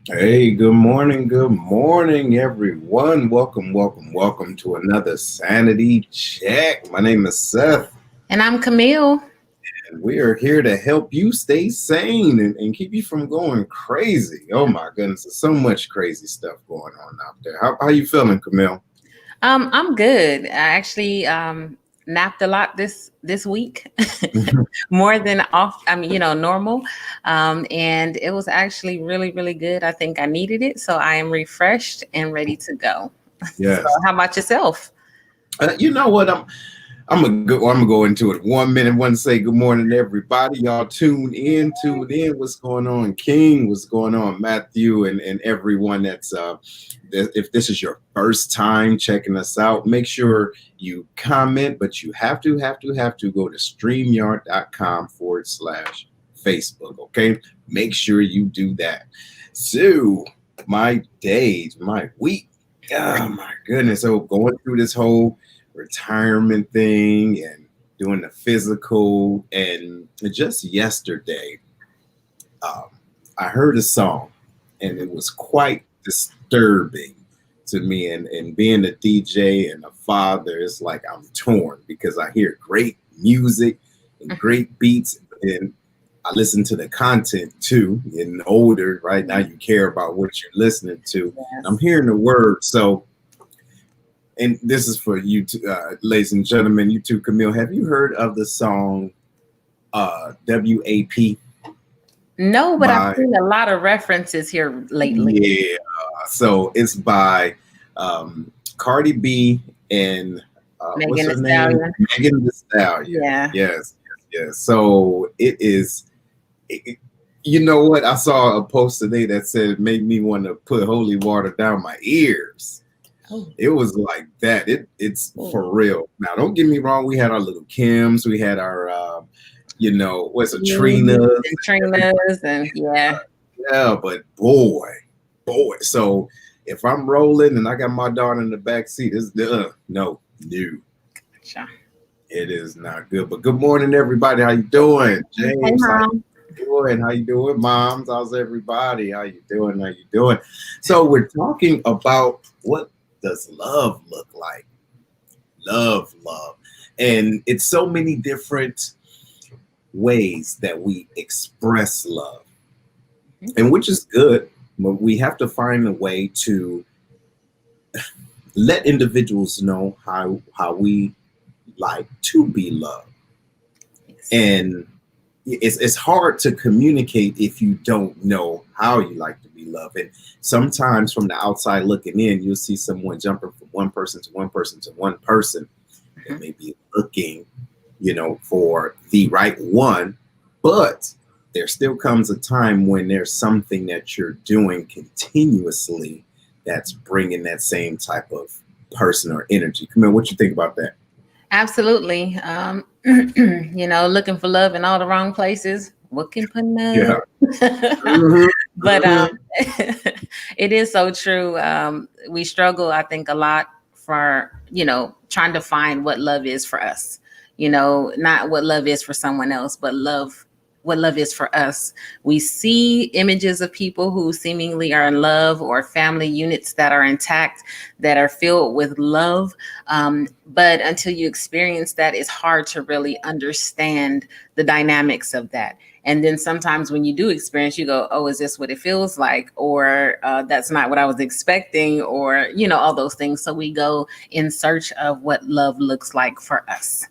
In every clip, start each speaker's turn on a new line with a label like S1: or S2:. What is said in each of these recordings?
S1: Hey, good morning, everyone. Welcome to another Sanity Check. My name is Seth,
S2: And I'm Camille.
S1: and we are here to help you stay sane and keep you from going crazy. Oh my goodness, there's so much crazy stuff going on out there. How you feeling, Camille?
S2: I'm good. I actually napped a lot this week, more than off. Normal. And it was actually really good. I think I needed it, so I am refreshed and ready to go. So,
S1: Yes.
S2: how about yourself?
S1: You know what? I'm gonna go into it 1 minute. Want to say good morning to everybody. Y'all tune in. What's going on, King? What's going on, Matthew, and everyone that's if this is your first time checking us out, make sure you comment, but you have to go to streamyard.com/Facebook. Okay, make sure you do that. So my days, my week. Oh my goodness! So going through this whole retirement thing and doing the physical. And just yesterday, um, I heard a song and it was quite disturbing to me. And being a DJ and a father, it's like I'm torn because I hear great music and great beats. And I listen to the content too. And older, right now, you care about what you're listening to. I'm
S2: Yes.
S1: hearing the words. So and this is for you, ladies and gentlemen, you too, Camille. Have you heard of the song WAP
S2: No, but I've
S1: by,
S2: seen a lot of references here lately.
S1: yeah, so it's by Cardi B and what's
S2: Megan Thee
S1: her name?
S2: Stallion.
S1: Megan Thee Stallion.
S2: Yeah.
S1: Yes. So it is, you know what? I saw a post today that said it made me want to put holy water down my ears.
S2: Oh.
S1: It was like that. It's
S2: Oh.
S1: for real. Now, don't get me wrong. We had our little Kims. We had our, what's it, Trinas.
S2: And Trina's and yeah.
S1: Yeah, but boy. So if I'm rolling and I got my daughter in the back seat, it's no,
S2: Sure.
S1: it is not good. But good morning, everybody. How you doing,
S2: Hey,
S1: James? How
S2: mom.
S1: you doing? How you doing, moms? How's everybody? How you doing? How you doing? So we're talking about what does love look like? Love. And it's so many different ways that we express love, and which is good, but we have to find a way to let individuals know how we like to be loved.
S2: Yes.
S1: And it's hard to communicate if you don't know how you like to be loved. And sometimes from the outside looking in, you'll see someone jumping from one person to one person to one person that
S2: Mhm.
S1: may be looking, for the right one. But there still comes a time when there's something that you're doing continuously that's bringing that same type of person or energy. Come on, what you think about that?
S2: Absolutely. Looking for love in all the wrong places. What can put
S1: Yeah.
S2: up?
S1: Mhm,
S2: But
S1: mhm.
S2: it is so true. We struggle, I think, a lot for trying to find what love is for us. Not what love is for someone else, but what love is for us. We see images of people who seemingly are in love, or family units that are intact, that are filled with love. But until you experience that, it's hard to really understand the dynamics of that. And then sometimes when you do experience, you go, oh, is this what it feels like? Or that's not what I was expecting, or, all those things. So we go in search of what love looks like for us.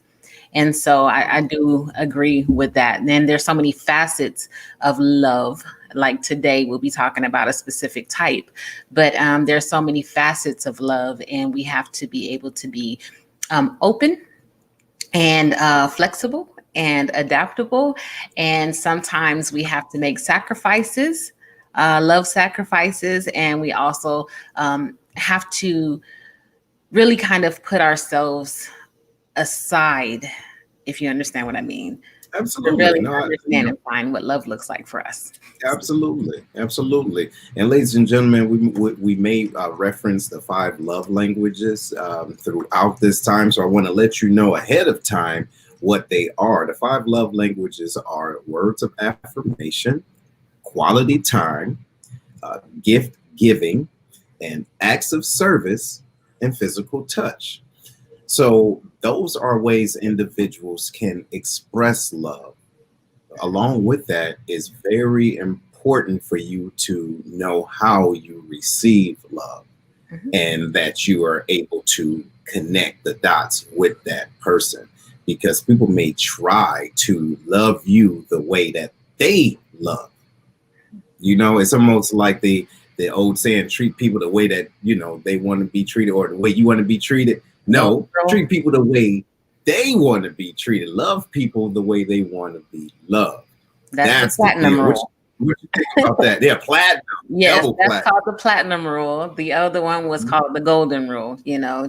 S2: And so I do agree with that. And then there's so many facets of love. Like today, we'll be talking about a specific type, but there's so many facets of love, and we have to be able to be open and flexible and adaptable. And sometimes we have to make sacrifices, love sacrifices, and we also have to really kind of put ourselves aside, if you understand what I mean, to
S1: Absolutely.
S2: really
S1: No,
S2: understand and find what love looks like for us.
S1: absolutely. And ladies and gentlemen, we may reference the five love languages throughout this time. So I want to let you know ahead of time what they are. The five love languages are words of affirmation, quality time, gift giving, and acts of service, and physical touch. So those are ways individuals can express love. Along with that, is very important for you to know how you receive love,
S2: Mhm.
S1: and that you are able to connect the dots with that person, because people may try to love you the way that they love. It's almost like the old saying, treat people the way that they want to be treated, or the way you want to be treated.
S2: Golden
S1: No,
S2: rule.
S1: treat people the way they want to be treated. Love people the way they want to be loved.
S2: That's the
S1: That's the
S2: platinum
S1: deal.
S2: rule.
S1: What you think about that? Yeah, platinum,
S2: Yes,
S1: double
S2: that's
S1: platinum.
S2: called the platinum rule. The other one was called the golden rule.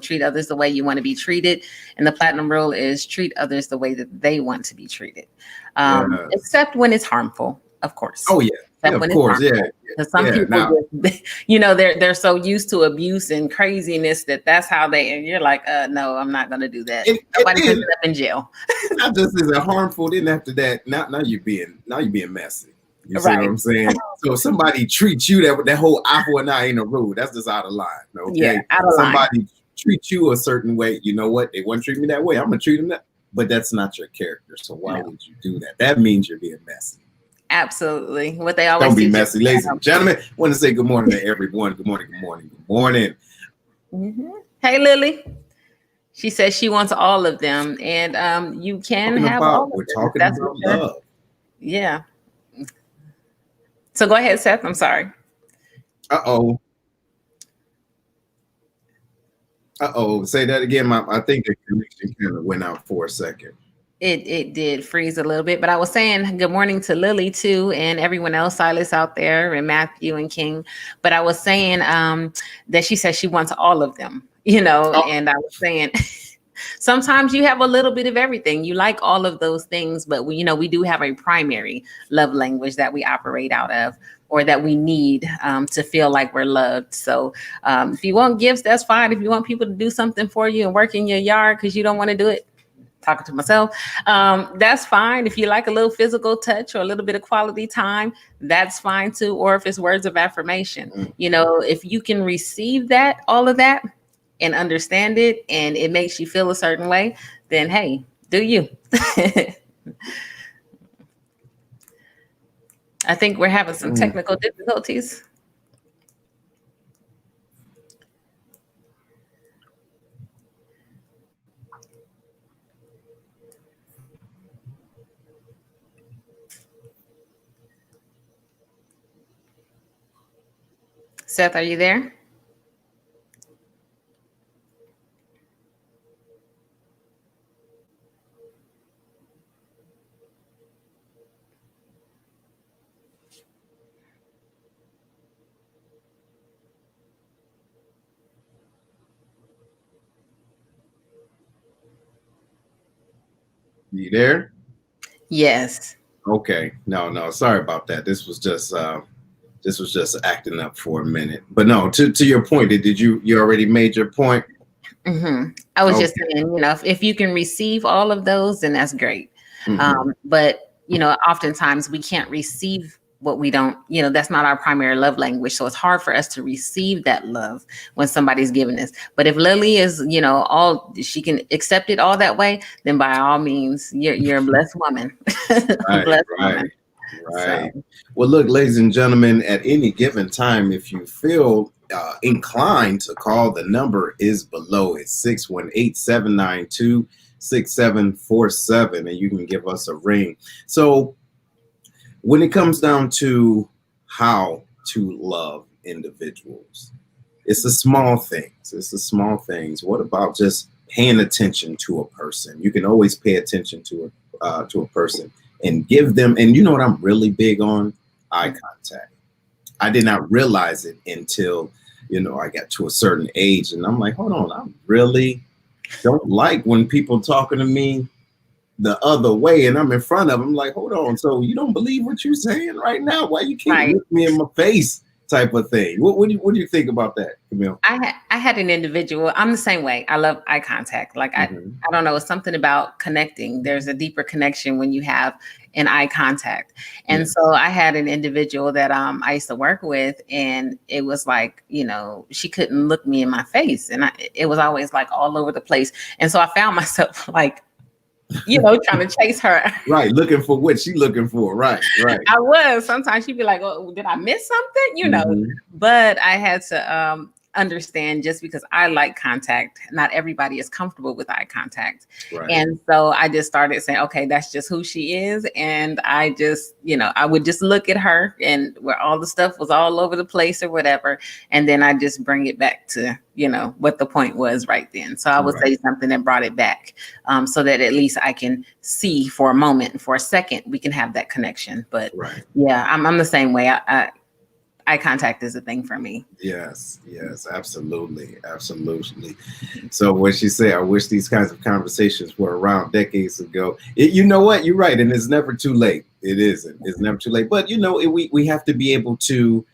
S2: Treat others the way you want to be treated. And the platinum rule is treat others the way that they want to be treated.
S1: Yes.
S2: Except when it's harmful, of course.
S1: Oh yeah. Yeah,
S2: Except
S1: of
S2: when it's
S1: course. Yeah.
S2: harmful. Because some
S1: Yeah.
S2: people
S1: Now,
S2: just, they're so used to abuse and craziness that's how and you're like, no, I'm not going to do that.
S1: and
S2: Nobody's
S1: then
S2: ended up in jail.
S1: not just is it harmful, then after that, now you're being messy. You see what
S2: Right.
S1: I'm saying? So if somebody treats you that whole eye for an eye ain't a rule, that's just out of line.
S2: Yeah,
S1: Okay.
S2: out of line.
S1: Somebody treats you a certain way, you know what? They want to treat me that way. I'm gonna treat them that, but that's not your character. So why
S2: No,
S1: would you do that? That means you're being messy.
S2: absolutely. What they always
S1: Don't be
S2: teach us.
S1: messy, ladies and gentlemen. I want to say good morning to everyone. Good morning, good morning, good morning.
S2: Hey, Lily. She says she wants all of them, and you can have all of
S1: We're
S2: them if
S1: talking
S2: that's what
S1: about
S2: you're.
S1: love.
S2: Yeah. So go ahead, Seth. I'm sorry.
S1: Uh-oh. Uh-oh. Say that again. I think the connection kind of went out for a second.
S2: It did freeze a little bit, but I was saying good morning to Lily too, and everyone else, Silas out there, and Matthew and King. But I was saying that she says she wants all of them,
S1: Oh,
S2: and I was saying sometimes you have a little bit of everything. You like all of those things, but we do have a primary love language that we operate out of, or that we need to feel like we're loved. So if you want gifts, that's fine. If you want people to do something for you and work in your yard because you don't want to do it, talking to myself, that's fine. If you like a little physical touch or a little bit of quality time, that's fine too. Or if it's words of affirmation,
S1: mm,
S2: if you can receive that, all of that, and understand it, and it makes you feel a certain way, then hey, do you. I think we're having some
S1: mm.
S2: technical difficulties. Seth, are you there?
S1: You there?
S2: Yes.
S1: Okay. No. Sorry about that. This was just acting up for a minute. But no, to your point, did you already made your point?
S2: I was just
S1: Okay.
S2: saying, if you can receive all of those, then that's great.
S1: Hmm.
S2: But oftentimes we can't receive what we don't, that's not our primary love language. So it's hard for us to receive that love when somebody's giving us. But if Lily is, all she can accept it all that way, then by all means, you're a blessed woman. A
S1: Right,
S2: blessed woman.
S1: right, right.
S2: So
S1: Well, look, ladies and gentlemen, at any given time, if you feel inclined to call, the number is below. It's 618-792-6747, and you can give us a ring. So when it comes down to how to love individuals, it's the small things. It's the small things. What about just paying attention to a person? You can always pay attention to a person and give them. And you know what I'm really big on? Eye contact. I did not realize it until I got to a certain age, and I'm like, hold on, I really don't like when people talking to me the other way, and I'm in front of them. Like, hold on, so you don't believe what you're saying right now? Why you can't
S2: right.
S1: look me in my face? Type of thing. What do you think about that, Camille?
S2: I had an individual. I'm the same way. I love eye contact. Like I
S1: Mm-hmm.
S2: don't know. It's something about connecting. There's a deeper connection when you have in eye contact. And
S1: Yes.
S2: so I had an individual that I used to work with, and it was like, you know, she couldn't look me in my face, and it was always like all over the place. And so I found myself like, you know, trying to chase her.
S1: Right. Looking for what she looking for. Right. Right.
S2: I was. Sometimes she'd be like, "Oh, did I miss something?" You know.
S1: Mm-hmm.
S2: But I had to understand, just because I like contact, not everybody is comfortable with eye contact.
S1: Right.
S2: And so I just started saying, okay, that's just who she is. And I just, you know, I would just look at her, and where all the stuff was all over the place or whatever. And then I just bring it back to, you know, what the point was right then. So I would say something that brought it back, so that at least I can see for a moment, for a second, we can have that connection. But yeah, I'm the same way. Eye contact is a thing for me.
S1: Yes, yes, absolutely, absolutely. So what she said, I wish these kinds of conversations were around decades ago. You know what? You're right, and it's never too late. It isn't. It's never too late. But you know, we have to be able to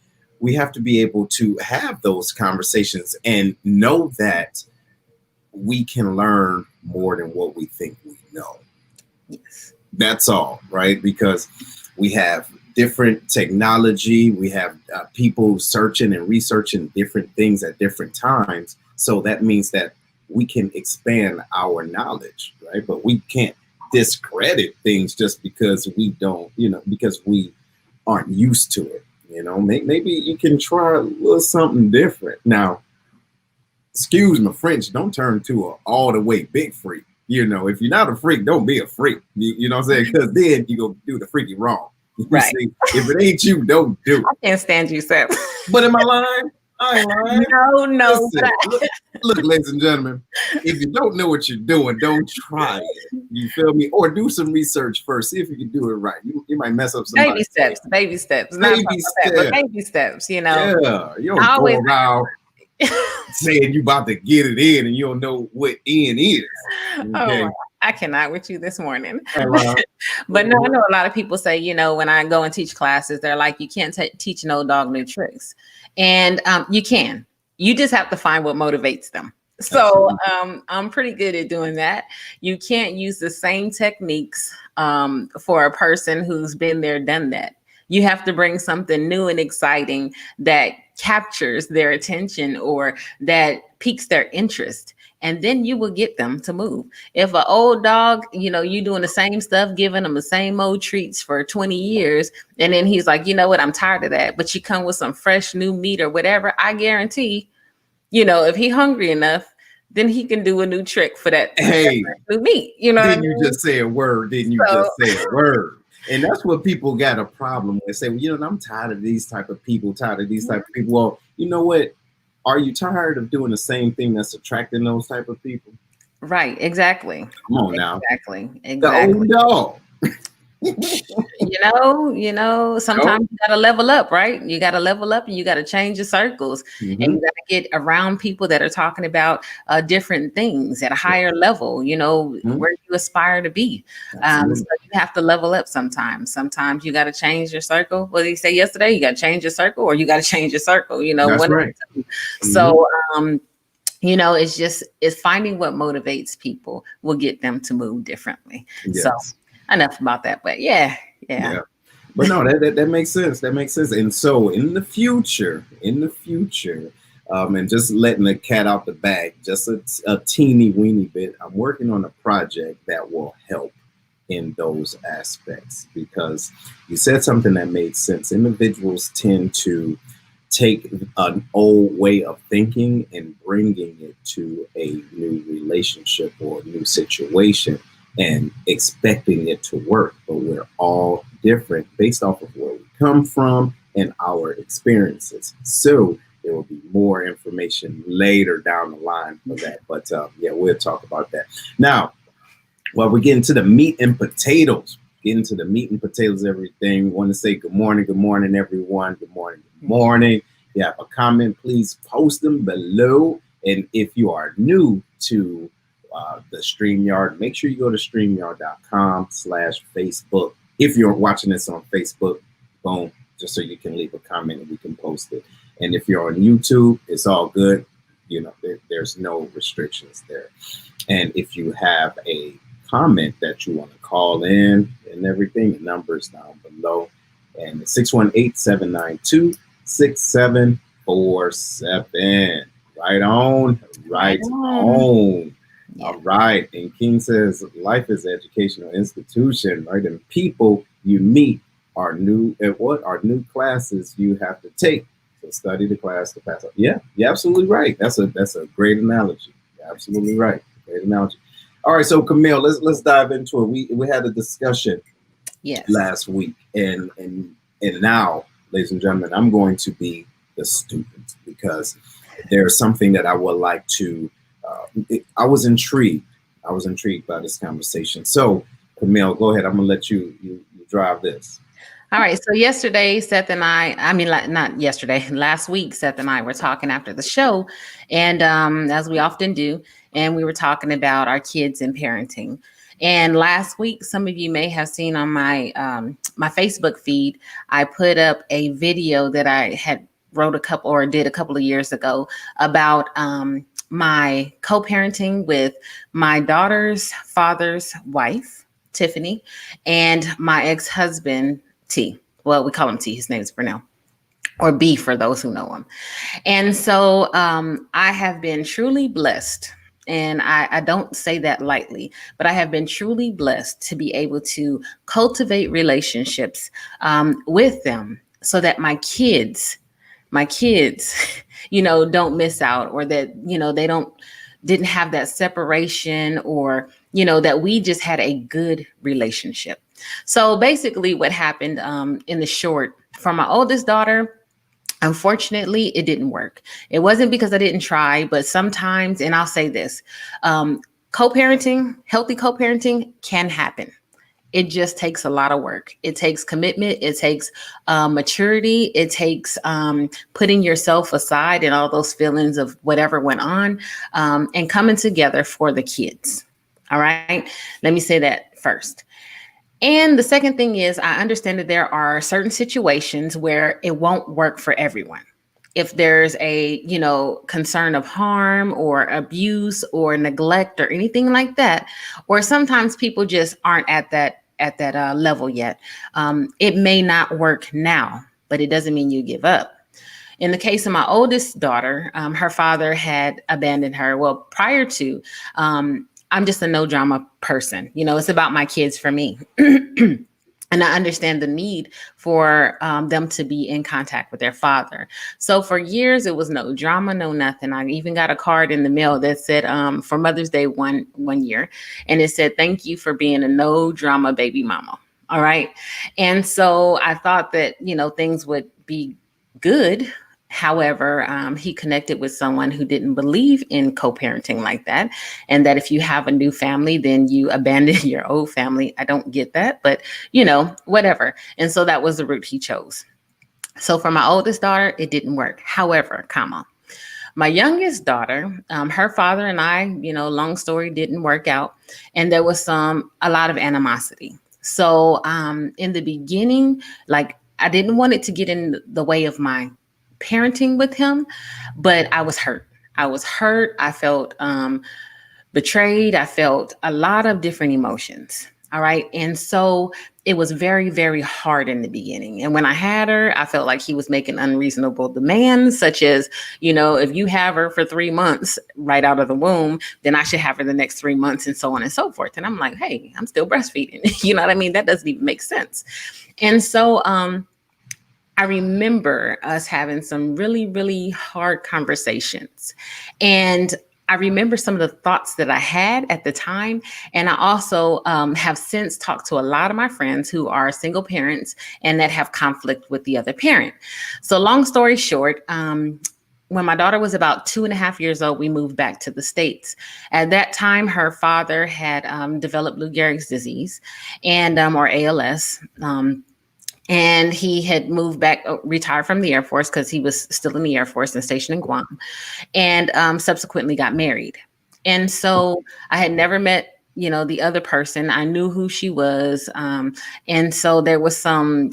S1: have those conversations and know that we can learn more than what we think we know.
S2: Yes.
S1: That's all, right? Because we have different technology. We have people searching and researching different things at different times. So that means that we can expand our knowledge, right? But we can't discredit things just because we don't, you know, because we aren't used to it. You know, maybe you can try a little something different. Now, excuse my French, don't turn to an all the way big freak. You know, if you're not a freak, don't be a freak. You know what I'm saying? Because then you go do the freaky wrong. You
S2: Right.
S1: see, if it ain't you, don't do it.
S2: I can't stand you, Seth.
S1: But am I lying? I ain't lying.
S2: No.
S1: Listen, look, ladies and gentlemen, if you don't know what you're doing, don't try it. You feel me? Or do some research first. See if you can do it right. You might mess up somebody.
S2: Baby steps. Baby steps. But baby steps, you know.
S1: Yeah. You don't go around saying you about to get it in and you don't know what in is. Okay?
S2: Oh, I cannot with you this morning. But no, I know a lot of people say, you know, when I go and teach classes, they're like, you can't teach no dog new tricks. And you can. You just have to find what motivates them. So I'm pretty good at doing that. You can't use the same techniques for a person who's been there, done that. You have to bring something new and exciting that captures their attention or that piques their interest. And then you will get them to move. If an old dog, you know, you doing the same stuff, giving them the same old treats for 20 years, and then he's like, you know what, I'm tired of that. But you come with some fresh new meat or whatever, I guarantee, you know, if he hungry enough, then he can do a new trick for that, new meat. You know,
S1: didn't you just say a word? Didn't you just say a word? And that's what people got a problem with. Say, well, you know, I'm tired of these type of people, Well, you know what? Are you tired of doing the same thing that's attracting those type of people?
S2: Right, exactly.
S1: Come on now.
S2: Exactly.
S1: The old dog.
S2: you know, sometimes you gotta level up, right? You gotta level up and you gotta change your circles, and you gotta get around people that are talking about different things at a higher level, you know, where you aspire to be. So you have to level up sometimes. Sometimes you gotta change your circle. What did he say yesterday? You gotta change your circle, or you gotta change your circle, you know.
S1: That's right.
S2: So you know, it's finding what motivates people will get them to move differently. Yes. So enough about that, but yeah.
S1: But no, that makes sense. That makes sense. And so in the future, and just letting the cat out the bag, just a teeny weeny bit, I'm working on a project that will help in those aspects, because you said something that made sense. Individuals tend to take an old way of thinking and bringing it to a new relationship or a new situation and expecting it to work. But we're all different based off of where we come from and our experiences. So there will be more information later down the line for that. But yeah, we'll talk about that. Now, while we get into the meat and potatoes, everything, want to say good morning, everyone. Good morning. If you have a comment, please post them below. And if you are new to the StreamYard, make sure you go to StreamYard.com/Facebook. If you're watching this on Facebook, boom, just so you can leave a comment and we can post it. And if you're on YouTube, it's all good. You know, there's no restrictions there. And if you have a comment that you want to call in and everything. The number is down below. And it's 618-792-6747. Right on,
S2: Right
S1: right
S2: on.
S1: on.
S2: Yeah.
S1: All right. And King says life is an educational institution, right? And people you meet are new at what are new classes you have to take. So study the class to pass. Yeah, you're absolutely right. That's a great analogy. You're absolutely right. Great analogy. All right, so Camille, let's dive into it. We had a discussion
S2: Yes.
S1: last week, and now, ladies and gentlemen, I'm going to be the student because there's something that I would like to. I was intrigued. I was intrigued by this conversation. So, Camille, go ahead. I'm gonna let you drive this.
S2: All right. So yesterday, Seth and I mean, not yesterday, last week, Seth and I were talking after the show, and as we often do, and we were talking about our kids and parenting. And last week, some of you may have seen on my Facebook feed, I put up a video that I had wrote a couple or did a couple of years ago about my co-parenting with my daughter's father's wife, Tiffany, and my ex-husband, T. Well, we call him T. His name is Brunel, or B for those who know him. And so I have been truly blessed. And I don't say that lightly, but I have been truly blessed to be able to cultivate relationships with them so that my kids, don't miss out, or that, they didn't have that separation, or, that we just had a good relationship. So basically what happened in the short for my oldest daughter, unfortunately, it didn't work. It wasn't because I didn't try, but sometimes, and I'll say this, co-parenting, healthy co-parenting can happen. It just takes a lot of work. It takes commitment. It takes maturity. It takes putting yourself aside and all those feelings of whatever went on, and coming together for the kids. All right. Let me say that first. And the second thing is, I understand that there are certain situations where it won't work for everyone. If there's a, concern of harm or abuse or neglect or anything like that, or sometimes people just aren't at that level yet. It may not work now, but it doesn't mean you give up. In the case of my oldest daughter, her father had abandoned her. Well, prior to, I'm just a no drama person. It's about my kids for me. And I understand the need for them to be in contact with their father. So for years, it was no drama, no nothing. I even got a card in the mail that said for Mother's Day one year, and it said, "Thank you for being a no drama baby mama." All right. And so I thought that, things would be good. However, he connected with someone who didn't believe in co-parenting like that, and that if you have a new family, then you abandon your old family. I don't get that, but whatever. And so that was the route he chose. So for my oldest daughter, it didn't work. However, my youngest daughter, her father and I, long story, didn't work out, and there was a lot of animosity. So in the beginning, like, I didn't want it to get in the way of my parenting with him, but I was hurt. I was hurt. I felt betrayed. I felt a lot of different emotions. All right. And so it was very, very hard in the beginning. And when I had her, I felt like he was making unreasonable demands, such as, if you have her for 3 months right out of the womb, then I should have her the next 3 months, and so on and so forth. And I'm like, hey, I'm still breastfeeding. You know what I mean? That doesn't even make sense. And so, I remember us having some really, really hard conversations. And I remember some of the thoughts that I had at the time. And I also have since talked to a lot of my friends who are single parents and that have conflict with the other parent. So, long story short, when my daughter was about 2.5 years old, we moved back to the States. At that time, her father had developed Lou Gehrig's disease, and or ALS. And he had moved back, retired from the Air Force because he was still in the Air Force and stationed in Guam, and subsequently got married. And so I had never met, the other person. I knew who she was. And so there was some,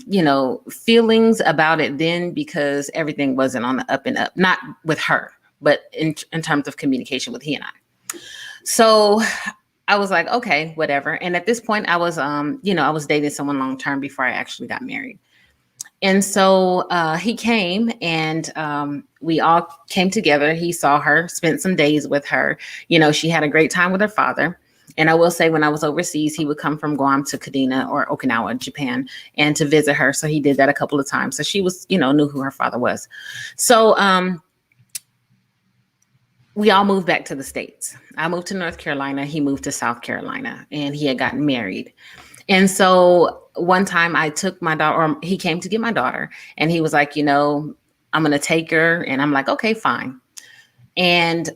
S2: feelings about it then, because everything wasn't on the up and up, not with her, but in terms of communication with he and I. So I was like, okay, whatever. And at this point, I was, I was dating someone long term before I actually got married. And so he came and we all came together. He saw her, spent some days with her. She had a great time with her father. And I will say, when I was overseas, he would come from Guam to Kadena or Okinawa, Japan, and to visit her. So he did that a couple of times. So she was, knew who her father was. So we all moved back to the States. I moved to North Carolina. He moved to South Carolina, and he had gotten married. And so one time I took my daughter, or he came to get my daughter, and he was like, I'm going to take her. And I'm like, okay, fine. And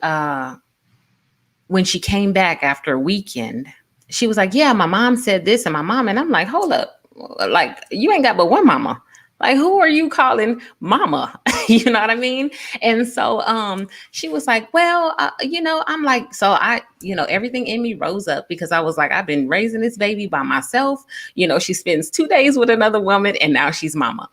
S2: when she came back after a weekend, she was like, yeah, my mom said this and my mom. And I'm like, hold up. Like, you ain't got but one mama. Like, who are you calling mama? You know what I mean? And so she was like, well, I'm like, so everything in me rose up, because I was like, I've been raising this baby by myself. She spends 2 days with another woman and now she's mama.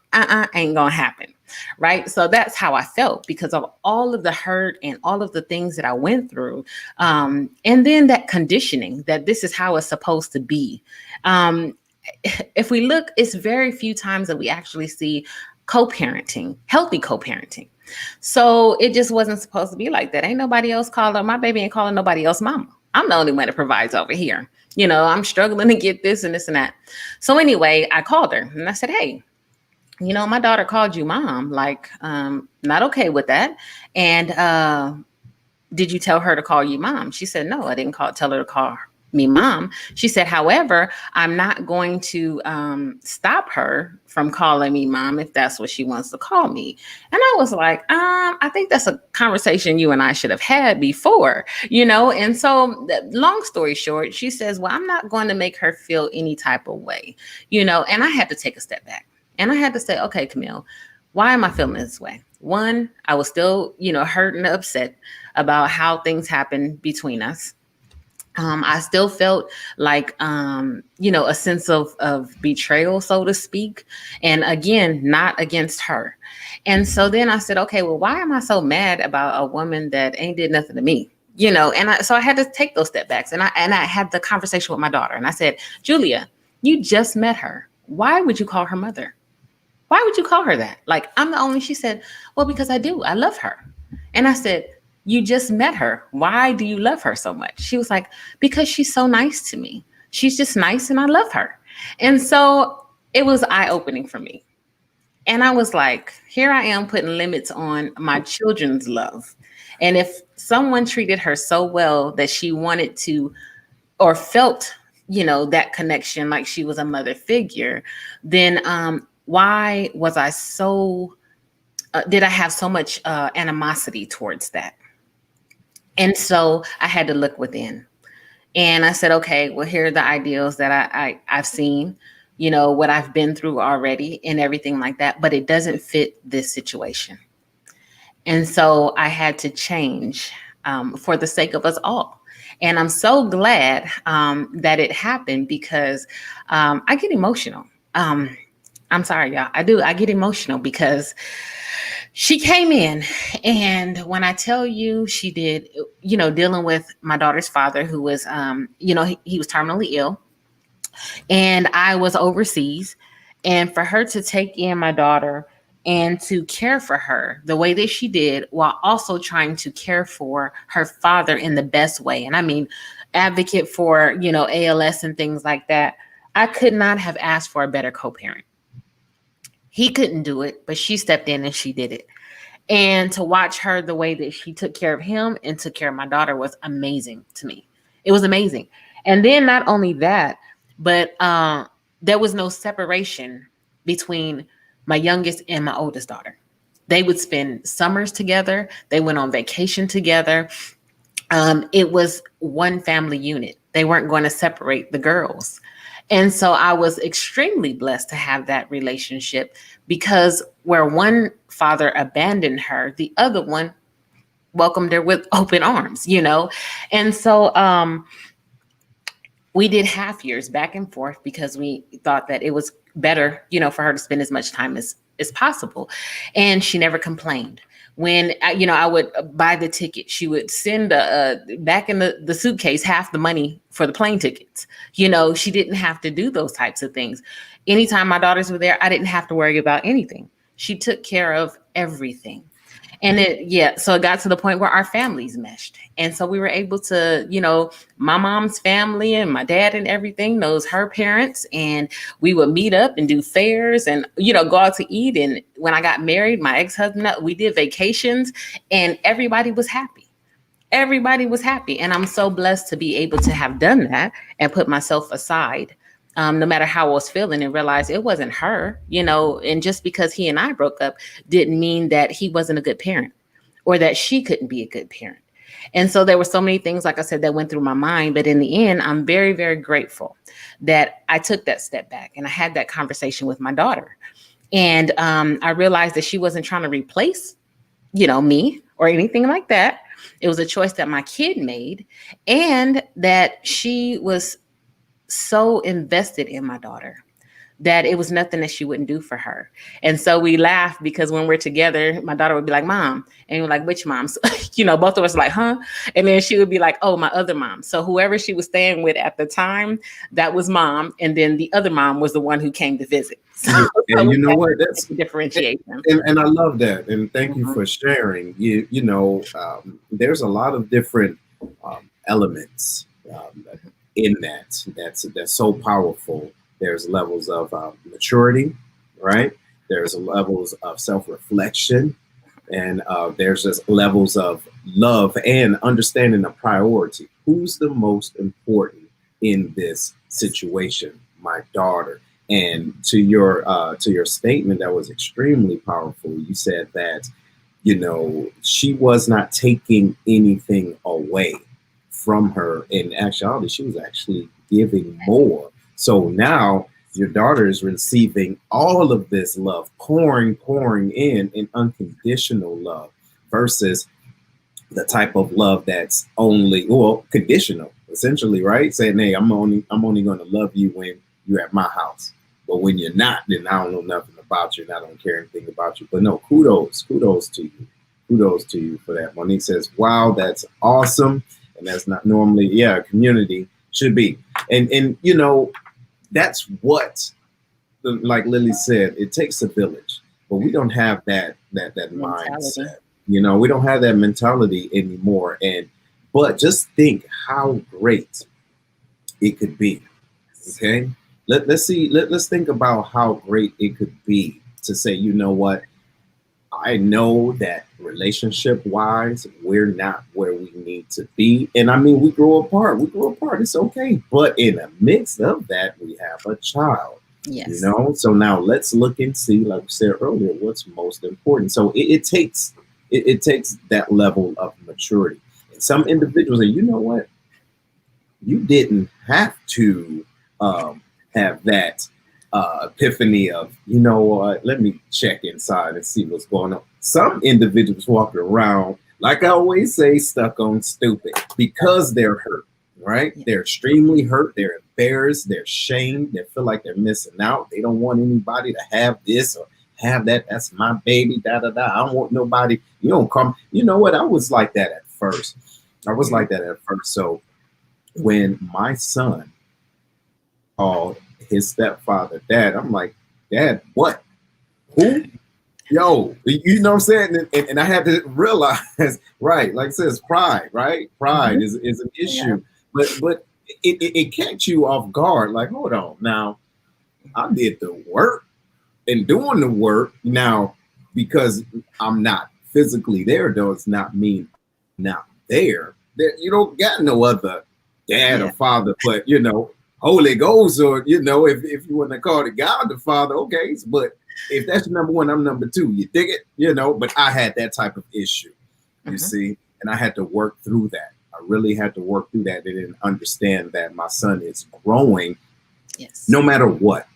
S2: Ain't gonna happen. Right. So that's how I felt, because of all of the hurt and all of the things that I went through. And then that conditioning that this is how it's supposed to be. If we look, it's very few times that we actually see co-parenting, healthy co-parenting. So it just wasn't supposed to be like that. Ain't nobody else calling, my baby ain't calling nobody else mama. I'm the only one that provides over here. I'm struggling to get this and this and that. So anyway, I called her and I said, hey, my daughter called you mom, like, not okay with that. And did you tell her to call you mom? She said, no, I didn't tell her to call me mom. She said, however, I'm not going to stop her from calling me mom if that's what she wants to call me. And I was like, I think that's a conversation you and I should have had before, And so long story short, she says, well, I'm not going to make her feel any type of way, And I had to take a step back and I had to say, okay, Camille, why am I feeling this way? One, I was still, hurt and upset about how things happened between us. I still felt like, a sense of betrayal, so to speak. And again, not against her. And so then I said, okay, well, why am I so mad about a woman that ain't did nothing to me? So I had to take those step backs, and I had the conversation with my daughter, and I said, Julia, you just met her. Why would you call her mother? Why would you call her that? Like, I'm the only, she said, well, because I do. I love her. And I said, you just met her. Why do you love her so much? She was like, because she's so nice to me. She's just nice and I love her. And so it was eye-opening for me. And I was like, here I am putting limits on my children's love. And if someone treated her so well that she wanted to, or felt, that connection, like she was a mother figure, then why was I so, did I have so much animosity towards that? And so I had to look within, and I said, okay, well, here are the ideals that I've seen, what I've been through already and everything like that, but it doesn't fit this situation. And so I had to change for the sake of us all. And I'm so glad that it happened, because I get emotional. I'm sorry, y'all. I do. I get emotional because she came in, and when I tell you, she did, dealing with my daughter's father, who was, he was terminally ill, and I was overseas. And for her to take in my daughter and to care for her the way that she did, while also trying to care for her father in the best way. And I mean, advocate for, ALS and things like that. I could not have asked for a better co-parent. He couldn't do it, but she stepped in and she did it. And to watch her, the way that she took care of him and took care of my daughter, was amazing to me. It was amazing. And then not only that, but there was no separation between my youngest and my oldest daughter. They would spend summers together. They went on vacation together. It was one family unit. They weren't going to separate the girls. And so I was extremely blessed to have that relationship, because where one father abandoned her, the other one welcomed her with open arms, And so we did half years back and forth, because we thought that it was better, for her to spend as much time as possible. And she never complained. When I would buy the ticket, she would send back in the suitcase half the money for the plane tickets. She didn't have to do those types of things. Anytime my daughters were there, I didn't have to worry about anything. She took care of everything. And so it got to the point where our families meshed. And so we were able to, my mom's family and my dad and everything knows her parents. And we would meet up and do fairs and, go out to eat. And when I got married, my ex-husband, we did vacations and everybody was happy. Everybody was happy. And I'm so blessed to be able to have done that and put myself aside. No matter how I was feeling, and realize it wasn't her, and just because he and I broke up didn't mean that he wasn't a good parent or that she couldn't be a good parent. And so there were so many things, like I said, that went through my mind. But in the end, I'm very, very grateful that I took that step back and I had that conversation with my daughter. And I realized that she wasn't trying to replace, me or anything like that. It was a choice that my kid made, and that she was so invested in my daughter that it was nothing that she wouldn't do for her. And so we laugh because when we're together, my daughter would be like, Mom. And we're like, which mom? So, both of us are like, huh? And then she would be like, oh, my other mom. So whoever she was staying with at the time, that was Mom. And then the other mom was the one who came to visit. So,
S1: and you know what? That's
S2: differentiation.
S1: And I love that. And thank you for sharing. There's a lot of different elements in that's so powerful. There's levels of maturity, right? There's levels of self-reflection, and there's just levels of love and understanding the priority. Who's the most important in this situation? My daughter. And to your statement, that was extremely powerful. You said that she was not taking anything away from her. In actuality, she was actually giving more. So now your daughter is receiving all of this love, pouring in unconditional love, versus the type of love that's only conditional, essentially, right? Saying, hey, I'm only going to love you when you're at my house, but when you're not, then I don't know nothing about you and I don't care anything about you. But no, kudos to you for that. Monique says, wow, that's awesome. And that's not normally, community should be. And that's what, like Lily said, it takes a village, but we don't have that mindset. We don't have that mentality anymore. But just think how great it could be. Okay. Let's think about how great it could be to say, you know what? I know that relationship wise, we're not where we need to be. And I mean, we grow apart. It's okay. But in the midst of that, we have a child.
S2: Yes.
S1: So now let's look and see, like we said earlier, what's most important. So it takes that level of maturity. And some individuals say, you know what? You didn't have to have that epiphany of, let me check inside and see what's going on. Some individuals walking around, like I always say, stuck on stupid because they're hurt, right? Yeah. They're extremely hurt. They're embarrassed. They're shamed. They feel like they're missing out. They don't want anybody to have this or have that. That's my baby, I don't want nobody. You don't come. You know what? I was like that at first. So when my son called his stepfather Dad, I'm like, Dad, what? Who? Yo, you know what I'm saying? And I had to realize, right, like it says, pride, right? Pride is an issue. Yeah. But it catch you off guard. Like, hold on. Now, I did the work and doing the work. Now, because I'm not physically there, does not mean I'm not there. You don't got no other dad or father, but Holy Ghost, or if you want to call it God the Father, okay. But if that's number one, I'm number two. You dig it, But I had that type of issue, you see, and I had to work through that. I really had to work through that and then understand that my son is growing.
S2: Yes.
S1: No matter what,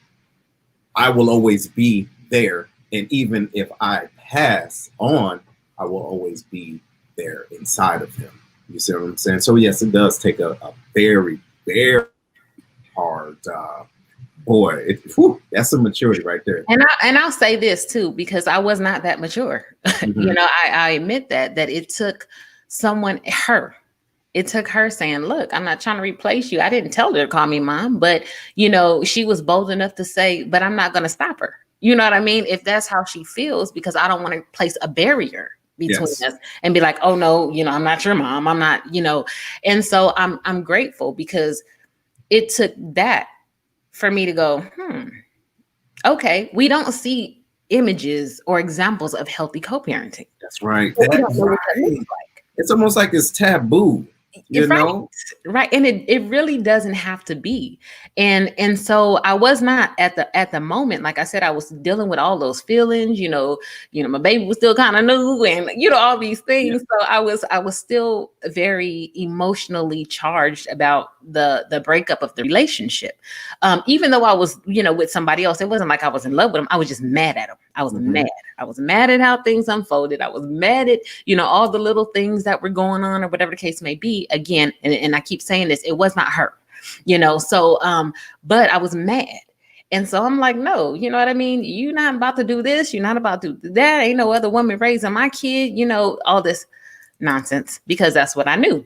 S1: I will always be there, and even if I pass on, I will always be there inside of him. You see what I'm saying? So yes, it does take a very, very hard Boy, whew, that's some maturity right there.
S2: I'll say this too, because I was not that mature.
S1: Hmm.
S2: I admit that it took her. It took her saying, "Look, I'm not trying to replace you." I didn't tell her to call me mom, but she was bold enough to say, "But I'm not going to stop her." You know what I mean? If that's how she feels, because I don't want to place a barrier between
S1: Yes.
S2: us and be like, "Oh no, I'm not your mom. I'm not." And so I'm grateful because it took that for me to go, okay, we don't see images or examples of healthy co-parenting.
S1: That's right.
S2: So we
S1: That
S2: don't know what that looks
S1: right. It's almost like it's taboo, you
S2: like. Right.
S1: know?
S2: Right. And it really doesn't have to be. And so I was not at the moment, like I said, I was dealing with all those feelings, my baby was still kind of new and all these
S1: Yeah.
S2: things. So I was still very emotionally charged about the breakup of the relationship. Even though I was, with somebody else, it wasn't like I was in love with him. I was just mad at him. I was
S1: Hmm.
S2: mad. I was mad at how things unfolded. I was mad at, all the little things that were going on or whatever the case may be. Again, and I keep saying this, it was not her, so but I was mad. And so I'm like, no, you know what I mean? You're not about to do this. You're not about to do that. Ain't no other woman raising my kid, all this nonsense, because that's what I knew.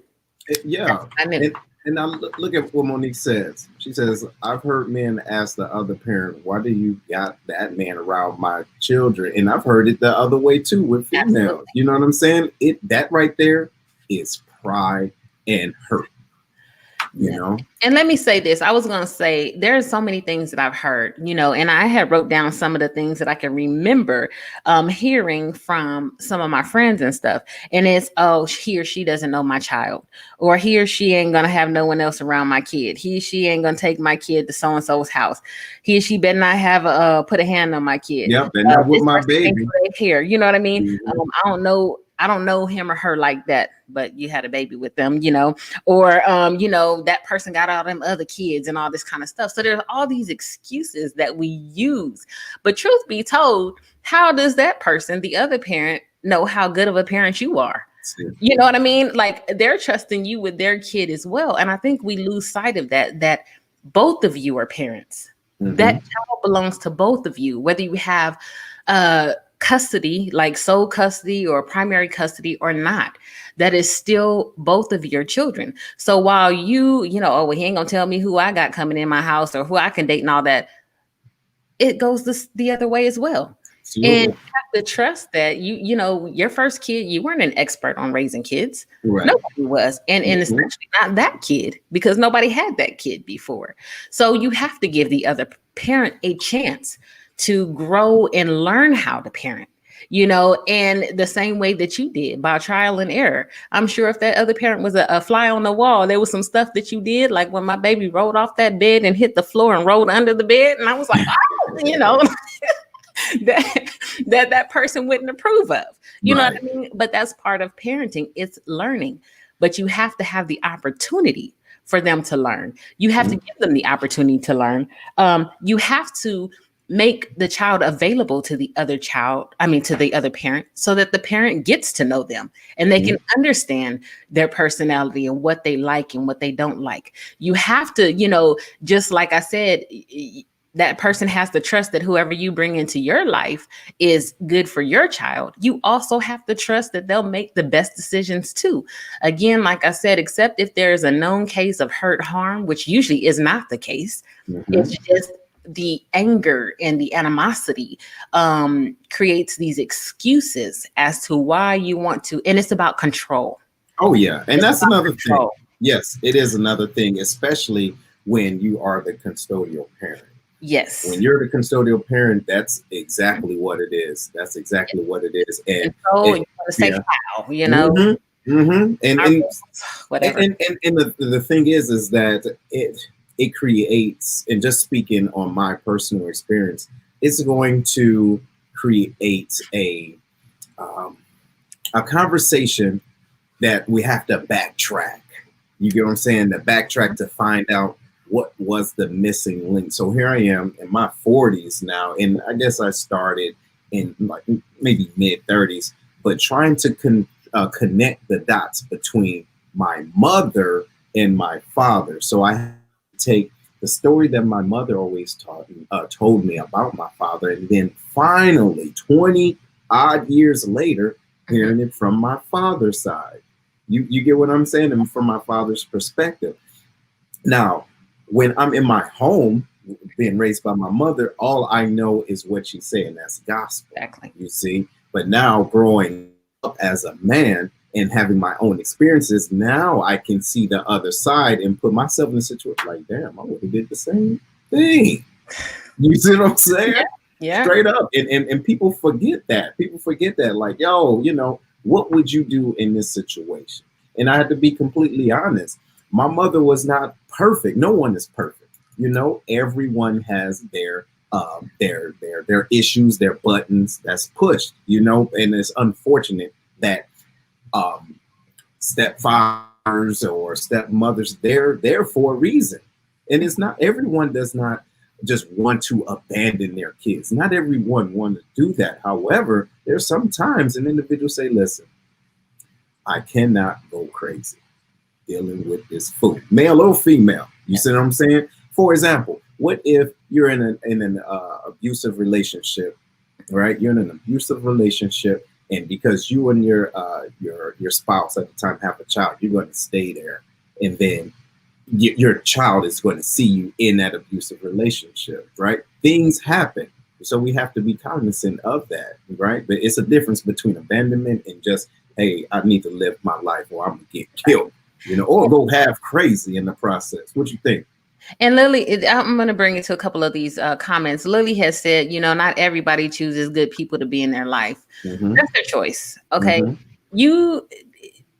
S1: Yeah.
S2: I knew.
S1: And I look at what Monique says. She says, I've heard men ask the other parent, why do you got that man around my children? And I've heard it the other way too with females.
S2: Absolutely.
S1: You know what I'm saying? That right there is pride and hurt, you
S2: Yeah.
S1: know?
S2: And let me say this. I was going to say there are so many things that I've heard, and I had wrote down some of the things that I can remember hearing from some of my friends and stuff. And it's, oh, he or she doesn't know my child, or he or she ain't going to have no one else around my kid. He or she ain't going to take my kid to so-and-so's house. He or she better not have put a hand on my kid.
S1: Yep. And not with
S2: This
S1: my
S2: person ain't
S1: baby.
S2: right here. You know what I mean?
S1: Mhm.
S2: I don't know him or her like that, but you had a baby with them, or that person got all them other kids and all this kind of stuff. So there's all these excuses that we use. But truth be told, how does that person, the other parent, know how good of a parent you are? You know what I mean? Like, they're trusting you with their kid as well. And I think we lose sight of that both of you are parents. That
S1: Mhm.
S2: child belongs to both of you, whether you have custody, like sole custody or primary custody or not. That is still both of your children. So while oh, well, he ain't gonna tell me who I got coming in my house or who I can date and all that, it goes the other way as well. And
S1: Absolutely.
S2: you have to trust that your first kid, you weren't an expert on raising kids.
S1: Right.
S2: Nobody was. And
S1: Mhm.
S2: especially not that kid, because nobody had that kid before. So you have to give the other parent a chance to grow and learn how to parent. And the same way that you did, by trial and error. I'm sure if that other parent was a fly on the wall, there was some stuff that you did, like when my baby rolled off that bed and hit the floor and rolled under the bed. And I was like, oh, that that person wouldn't approve of. You know what
S1: Right.
S2: I mean? But that's part of parenting. It's learning. But you have to have the opportunity for them to learn. You have to
S1: Mhm.
S2: give them the opportunity to learn. You have to make the child available to the other child, to the other parent, so that the parent gets to know them and they can understand their personality and what they like and what they don't like. You have to, just like I said, that person has to trust that whoever you bring into your life is good for your child. You also have to trust that they'll make the best decisions too. Again, like I said, except if there's a known case of hurt harm, which usually is not the case.
S1: Mhm.
S2: It's just the anger and the animosity creates these excuses as to why you want to, and it's about control.
S1: Oh yeah, and
S2: It's
S1: that's
S2: about
S1: another thing.
S2: control.
S1: Yes, it is another thing, especially when you are the custodial parent. When
S2: Yes.
S1: you're the custodial parent, that's exactly what it is. That's exactly what it is. And
S2: Control,
S1: it,
S2: and you want to say
S1: yeah.
S2: how,
S1: Hmm. Hmm.
S2: our rules, whatever.
S1: And the thing is that it creates, and just speaking on my personal experience, it's going to create um, a conversation that we have to backtrack. You get what I'm saying? To backtrack to find out what was the missing link. So here I am in my 40s now, and I guess I started in like maybe mid 30s, but trying to connect the dots between my mother and my father. So I take the story that my mother always told me about my father, and then finally 20 odd years later,
S2: Mhm.
S1: hearing it from my father's side. You get what I'm saying? And from my father's perspective. Now, when I'm in my home, being raised by my mother, all I know is what she said, and that's gospel.
S2: Exactly.
S1: You see, but now growing up as a man and having my own experiences, now I can see the other side and put myself in a situation like, damn, I would have did the same thing. You see what I'm
S2: Yeah.
S1: saying?
S2: Yeah.
S1: Straight up. And people forget that. People forget that. Like, yo, what would you do in this situation? And I had to be completely honest. My mother was not perfect. No one is perfect. Everyone has their issues, their buttons that's pushed, and it's unfortunate that um stepfathers or stepmothers, they're there for a reason. And it's not everyone does not just want to abandon their kids. Not everyone want to do that. However, there's sometimes an individual say, listen, I cannot go crazy dealing with this fool, male or female. You see what I'm saying? For example, what if you're in an abusive relationship, right? You're in an abusive relationship, and because you and your spouse at the time have a child, you're going to stay there, and then your child is going to see you in that abusive relationship, right? Things happen. So we have to be cognizant of that, right? But it's a difference between abandonment and just, hey, I need to live my life or I'm gonna get killed, or go half crazy in the process. What you think?
S2: And Lily, I'm going to bring it to a couple of these comments. Lily has said, not everybody chooses good people to be in their life.
S1: Mm-hmm.
S2: That's their choice. Okay.
S1: Mm-hmm.
S2: You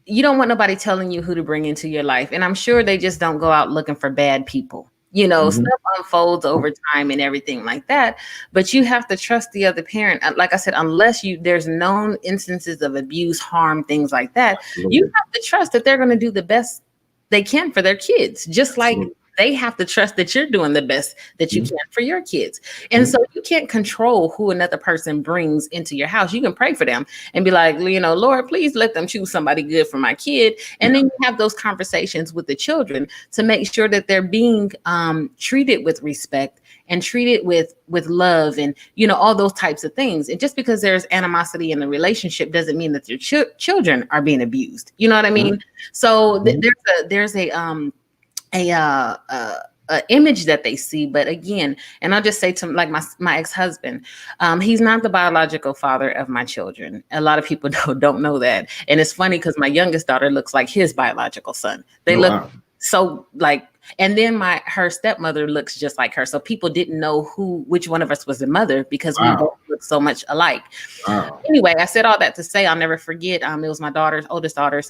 S2: you don't want nobody telling you who to bring into your life. And I'm sure they just don't go out looking for bad people.
S1: Mm-hmm.
S2: Stuff unfolds over time and everything like that. But you have to trust the other parent. Like I said, unless there's known instances of abuse, harm, things like that, you
S1: Absolutely.
S2: have to trust that they're going to do the best they can for their kids, just like
S1: Absolutely.
S2: they have to trust that you're doing the best that you
S1: Mm-hmm.
S2: can for your kids. And so you can't control who another person brings into your house. You can pray for them and be like, Lord, please let them choose somebody good for my kid. And
S1: Yeah.
S2: then you have those conversations with the children to make sure that they're being treated with respect and treated with love and all those types of things. And just because there's animosity in the relationship doesn't mean that your children are being abused. You know what I
S1: Mm-hmm.
S2: mean? So
S1: Mm-hmm.
S2: there's a image that they see. But again, and I'll just say to like my ex-husband, he's not the biological father of my children. A lot of people don't know that. And it's funny because my youngest daughter looks like his biological son. They
S1: Oh,
S2: look
S1: wow.
S2: so like, and then her stepmother looks just like her. So people didn't know which one of us was the mother because we both
S1: Wow.
S2: look so much alike.
S1: Wow.
S2: Anyway, I said all that to say I'll never forget. It was my oldest daughter's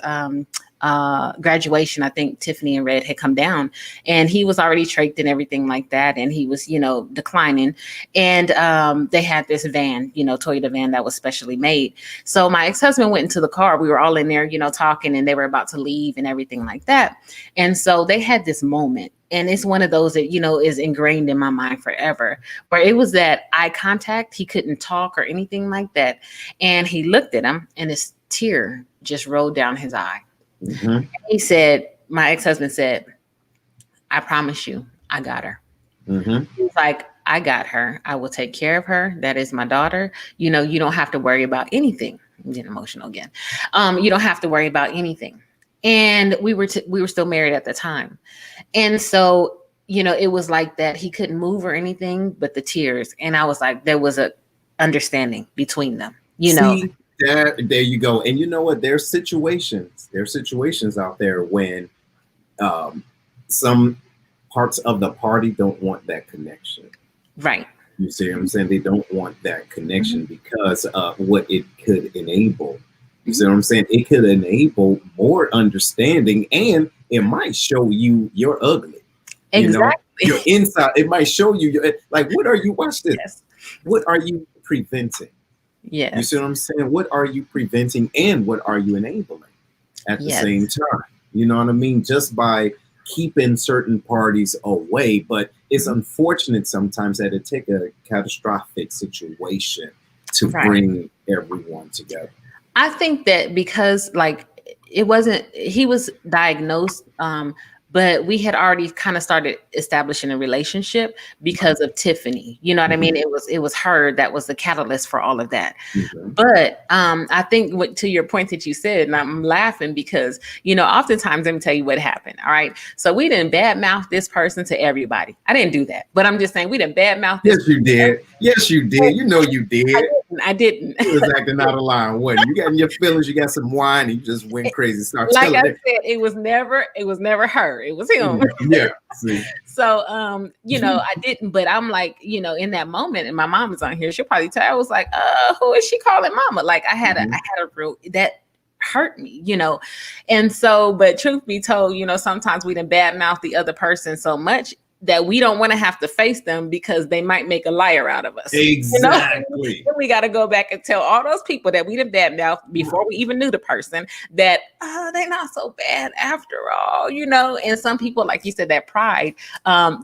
S2: graduation. I think Tiffany and Red had come down, and he was already traked and everything like that, and he was declining. And they had this van, Toyota van that was specially made. So my ex-husband went into the car. We were all in there, talking, and they were about to leave and everything like that. And so they had this moment. And it's one of those that, is ingrained in my mind forever, where it was that eye contact. He couldn't talk or anything like that. And he looked at him and his tear just rolled down his eye.
S1: Mm-hmm.
S2: He said, my ex-husband said, I promise you, I got her.
S1: Mm-hmm.
S2: He was like, I got her. I will take care of her. That is my daughter. You don't have to worry about anything. I'm getting emotional again. You don't have to worry about anything. And we were still married at the time. And so, it was like that. He couldn't move or anything but the tears. And I was like, there was a understanding between them,
S1: See, there you go. And you know what? There's situations out there when um, some parts of the party don't want that connection.
S2: Right.
S1: You see what I'm saying? They don't want that
S2: Mhm.
S1: connection because of what it could enable. You see
S2: Mhm.
S1: what I'm saying? It could enable more understanding, and it might show you you're ugly. Your
S2: Exactly.
S1: inside. It might show you like, what are you? Watch this.
S2: Yes.
S1: What are you preventing? You see
S2: Yes.
S1: what I'm saying? What are you preventing and what are you enabling at the same
S2: Yes.
S1: time? You know what I mean? Just by keeping certain parties away. But it's
S2: Mhm.
S1: unfortunate sometimes that it take a catastrophic situation to
S2: Right.
S1: bring everyone together.
S2: I think that because like it wasn't he was diagnosed but we had already kind of started establishing a relationship
S1: Right.
S2: because of Tiffany. You know what I
S1: Mhm.
S2: mean? It was her that was the catalyst for all of that.
S1: Okay.
S2: But I think to your point that you said, and I'm laughing because, oftentimes, let me tell you what happened. All right. So we didn't badmouth this person to everybody. I didn't do that. But I'm just saying we didn't badmouth this
S1: Yes, you did. Yes, you did. You know you
S2: I
S1: did.
S2: didn't. I didn't.
S1: You was acting out of line. What? You got in your feelings. You got some wine, and you just went crazy. Start
S2: Like I
S1: telling it.
S2: said, it was never her. It was him.
S1: Yeah. See.
S2: So, I didn't, but I'm like, in that moment, and my mom is on here, she'll probably tell. I was like, who is she calling mama? Like I
S1: Mhm.
S2: had a real that hurt me. And so, but truth be told, sometimes we done badmouth the other person so much that we don't want to have to face them because they might make a liar out of us.
S1: Exactly.
S2: Then we got to go back and tell all those people that we done badmouth before we even knew the person that they're not so bad after all. And some people, like you said, that pride,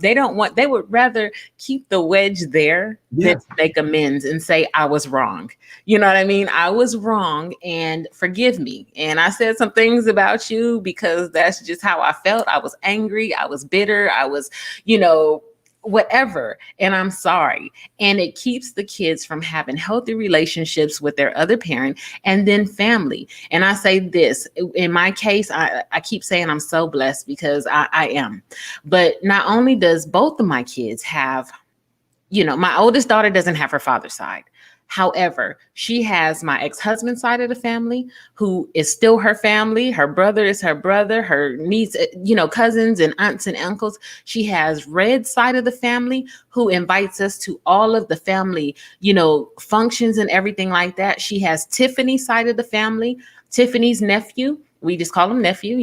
S2: they would rather keep the wedge there than
S1: Yeah.
S2: to make amends and say, I was wrong. You know what I mean? I was wrong and forgive me. And I said some things about you because that's just how I felt. I was angry. I was bitter. I was, whatever. And I'm sorry. And it keeps the kids from having healthy relationships with their other parent and then family. And I say this in my case, I keep saying I'm so blessed because I am. But not only does both of my kids have, my oldest daughter doesn't have her father's side. However, she has my ex-husband's side of the family, who is still her family. Her brother is her brother, her niece, cousins and aunts and uncles. She has Red's side of the family, who invites us to all of the family, functions and everything like that. She has Tiffany's side of the family, Tiffany's nephew. We just call him nephew.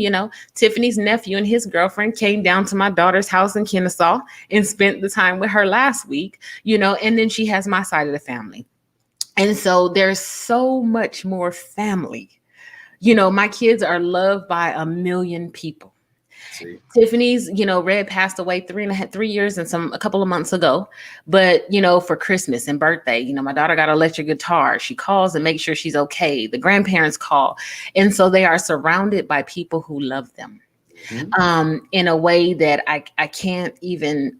S2: Tiffany's nephew and his girlfriend came down to my daughter's house in Kennesaw and spent the time with her last week, and then she has my side of the family. And so there's so much more family. My kids are loved by a million people.
S1: See.
S2: Tiffany's, Red passed away 3 years and a couple of months ago. But, for Christmas and birthday, my daughter got an electric guitar. She calls and makes sure she's okay. The grandparents call. And so they are surrounded by people who love them
S1: Mhm.
S2: in a way that I can't even,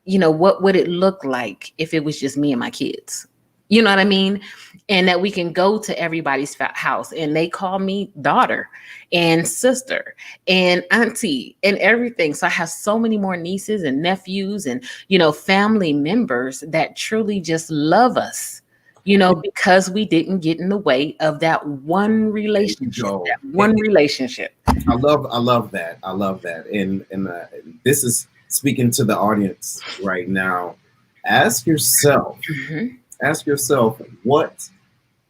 S2: what would it look like if it was just me and my kids? You know what I mean? And that we can go to everybody's house and they call me daughter and sister and auntie and everything. So I have so many more nieces and nephews and, family members that truly just love us, because we didn't get in the way of that one
S1: There you
S2: relationship,
S1: go.
S2: that one relationship.
S1: I love that. I love that. And this is speaking to the audience right now. Ask yourself,
S2: Mhm.
S1: ask yourself, what